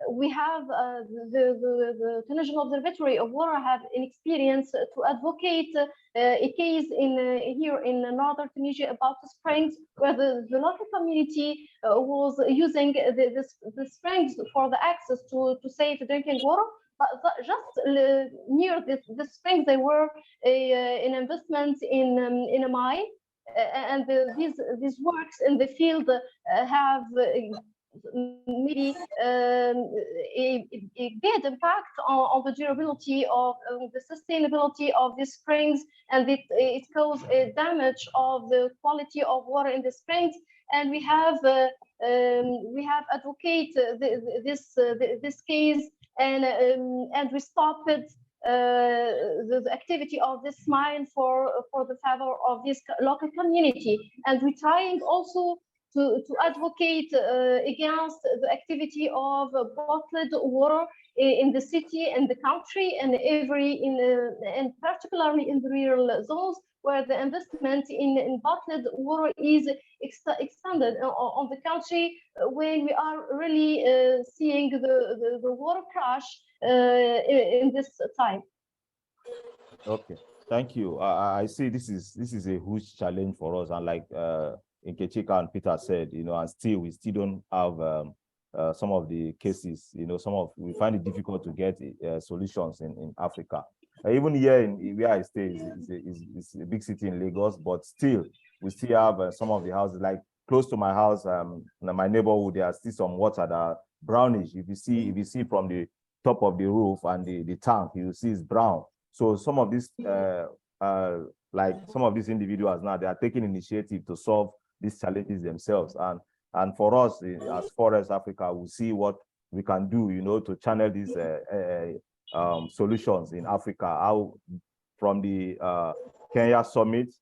we have the Tunisian Observatory of Water have an experience to advocate a case here in northern Tunisia about the springs, where the local community was using the springs for the access to safe drinking water. But just near the springs, there were an investment in a mine, and these works in the field have maybe a bad impact on the durability of the sustainability of the springs, and it caused a damage of the quality of water in the springs. And we have advocated this case. And we stopped the activity of this mine for the favor of this local community. And we're trying also to advocate against the activity of bottled water in the city and the country, and and particularly in the rural zones, where the investment in bottled water is extended on the country, when we are really seeing the water crash in this time. Okay, thank you. I see this is a huge challenge for us, and like Nkechika and Peter said, you know, and we still don't have some of the cases, you know, we find it difficult to get solutions in Africa. Even here in where I stay is a big city in Lagos, but still we still have some of the houses, like close to my house, in my neighborhood, there are still some water that are brownish. If you see from the top of the roof and the tank, you see it's brown. So some of these, like some of these individuals now, they are taking initiative to solve these challenges themselves. And for us as Forest Africa, we see what we can do, to channel these solutions in Africa. How from the Kenya summit,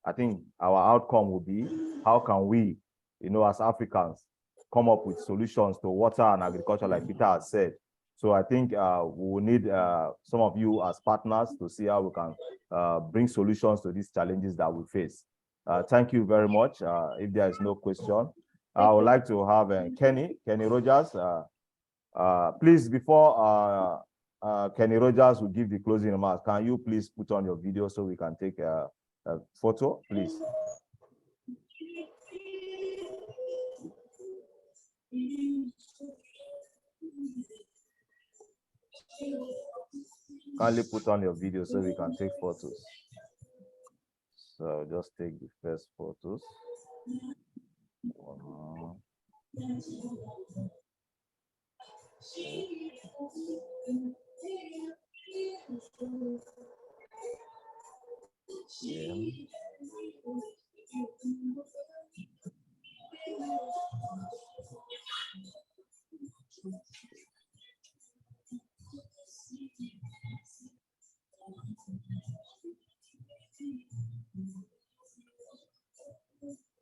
I think our outcome will be how can we, as Africans, come up with solutions to water and agriculture, like Peter has said. So I think we will need some of you as partners to see how we can bring solutions to these challenges that we face. Thank you very much. If there is no question, I would like to have Kenny Rogers. Please, before Kenny Rogers will give the closing remarks, can you please put on your video so we can take a photo, please? Kindly put on your video so we can take photos. So just take the first photos. Yeah.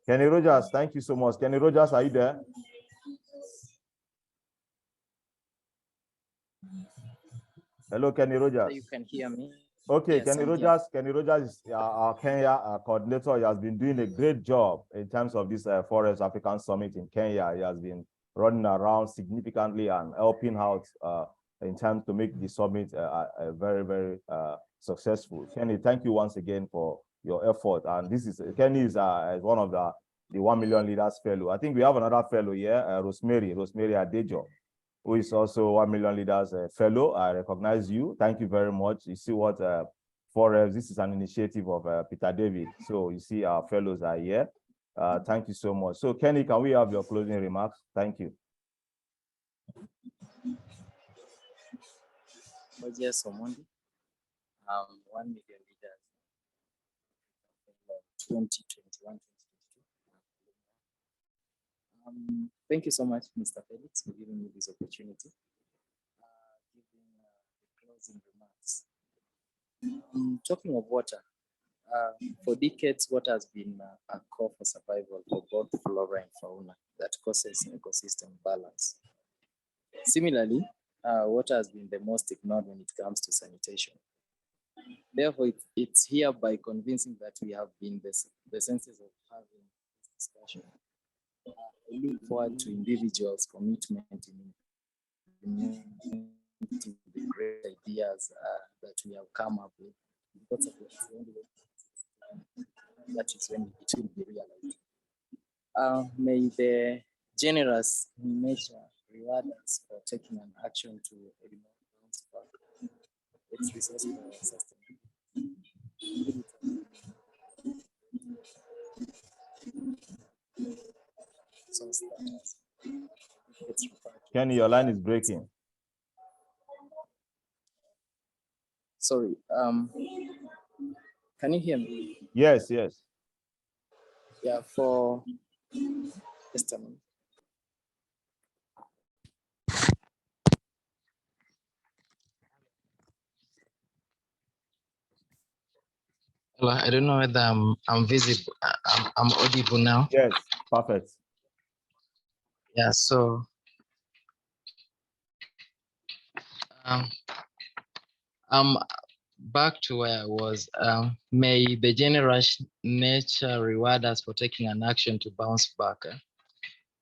Kenny Rogers, thank you so much. Kenny Rogers, are you there? Hello, Kenny Rogers. You can hear me. Okay, yes, Kenny Rogers is our Kenya coordinator. He has been doing a great job in terms of this Forest African Summit in Kenya. He has been running around significantly and helping out in terms to make the summit very, very successful. Kenny, thank you once again for your effort. And this is Kenny is one of the 1 Million Leaders Fellow. I think we have another fellow here, Rosemary Adejo, who is also 1 Million Leaders Fellow. I recognize you. Thank you very much. You see what Forest, this is an initiative of Peter David. So you see our fellows are here. Thank you so much. So Kenny, can we have your closing remarks? Thank you. Yes, Omondi. 1 Million Leaders 2021. Thank you so much, Mr. Felix, for giving me this opportunity. Giving the closing remarks. Talking of water, for decades, water has been a core for survival for both flora and fauna that causes ecosystem balance. Similarly, water has been the most ignored when it comes to sanitation. Therefore, it's hereby convincing that we have been the senses of having this discussion. I look forward to individuals' commitment in implementing the great ideas that we have come up with. Because of that is when it will be realized. May the generous nature reward us for taking an action to bounce back its resource for Kenny, your line is breaking. Sorry. Can you hear me? Yes. Yeah, for just a minute. Well, I don't know whether I'm visible. I'm audible now. Yes, perfect. Yeah, so I'm back to where I was. May the generous nature reward us for taking an action to bounce back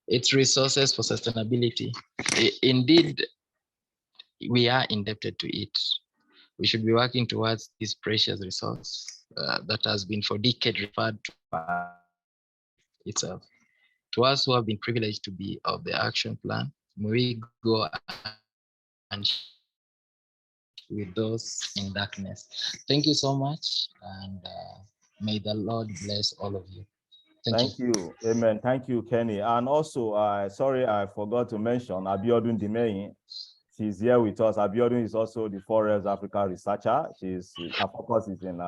its resources for sustainability. Indeed, we are indebted to it. We should be working towards this precious resource that has been for decades referred to by itself. To us who have been privileged to be of the action plan, may we go and with those in darkness. Thank you so much, and may the Lord bless all of you. Thank you. Amen. Thank you, Kenny. And also, sorry, I forgot to mention Abiodun Dimeyin. She's here with us. Abiodun is also the Forest Africa researcher. Her focus is in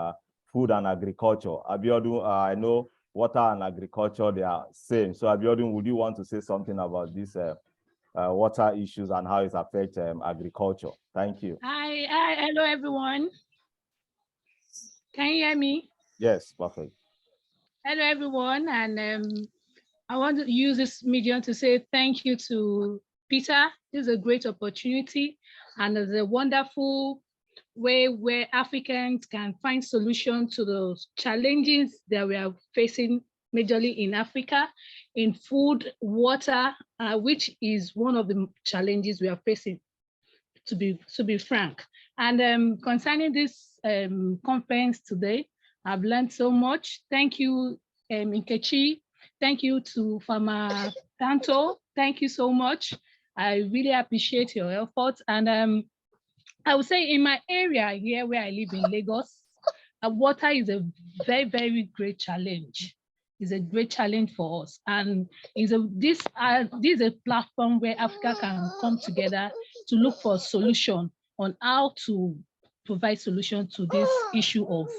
food and agriculture. Abiodun, I know water and agriculture, they are same. So Abiodun, would you want to say something about these water issues and how it affects agriculture? Thank you. Hi, hello everyone. Can you hear me? Yes, perfect. Hello everyone, and I want to use this medium to say thank you to Peter. This is a great opportunity, and it's a wonderful way where Africans can find solutions to those challenges that we are facing majorly in Africa, in food, water, which is one of the challenges we are facing, to be frank. And concerning this conference today, I've learned so much. Thank you, Nkechi. Thank you to Farmer Tanto. Thank you so much. I really appreciate your efforts. And I would say in my area here where I live in Lagos, water is a very, very great challenge. It's a great challenge for us. And this is a platform where Africa can come together to look for a solution on how to provide solution to this issue of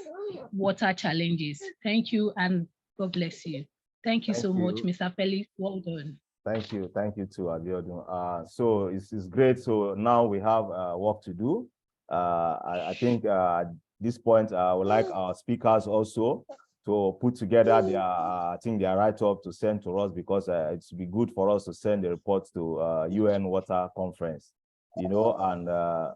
water challenges. Thank you, and God bless you. Thank you so much, Mr. Felix. Well done. Thank you too, Abiodun. So it's great. So now we have work to do. I think at this point, I would like our speakers also to put together their write-up to send to us, because it would be good for us to send the report to UN Water Conference. And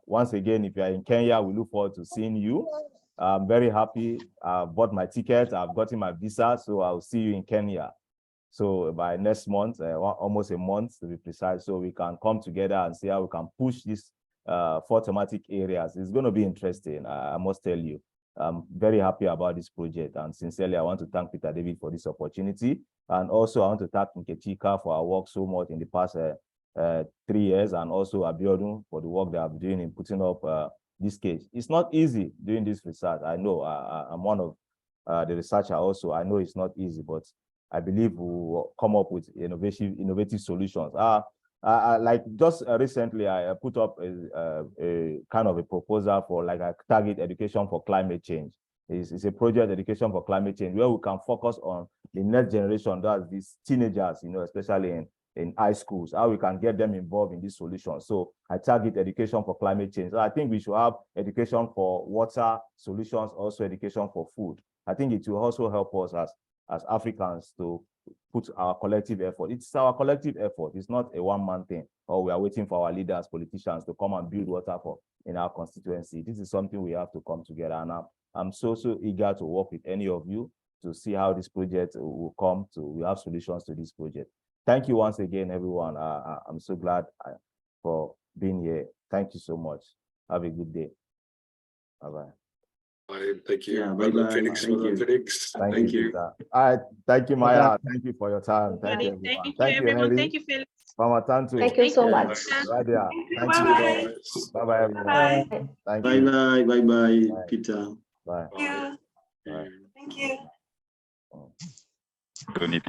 once again, if you are in Kenya, we look forward to seeing you. I'm very happy. I bought my ticket. I've gotten my visa, so I'll see you in Kenya. So by next month, almost a month to be precise, so we can come together and see how we can push these 4 thematic areas. It's going to be interesting, I must tell you. I'm very happy about this project, and sincerely, I want to thank Peter David for this opportunity. And also, I want to thank Nkechika for our work so much in the past 3 years, and also Abiodun for the work they have been doing in putting up this case. It's not easy doing this research. I know I'm one of the researcher also. I know it's not easy, but I believe we will come up with innovative solutions. Like just recently, I put up a kind of a proposal for like a target education for climate change. It's a project education for climate change where we can focus on the next generation, that's these teenagers, especially in high schools, how we can get them involved in this solution. So I target education for climate change. So I think we should have education for water solutions, also education for food. I think it will also help us as Africans to put our collective effort. It's our collective effort. It's not a one-man thing, or we are waiting for our leaders, politicians to come and build water in our constituency. This is something we have to come together. And I'm so eager to work with any of you to see how this project will come to. We have solutions to this project. Thank you once again, everyone. I'm so glad for being here. Thank you so much. Have a good day. Bye-bye. Thank you. Yeah, Well done, bye-bye. Felix. Well done, Felix. Thank you. Thank you, Maya. Thank you for your time. Thank you, everyone. everyone. Henry. Thank you, Felix. Thank you so much. Radia. Thank Bye-bye. you. Bye-bye, everyone. Bye. Thank you. Bye-bye, Peter. Bye. Bye. Bye. Thank you. Bye.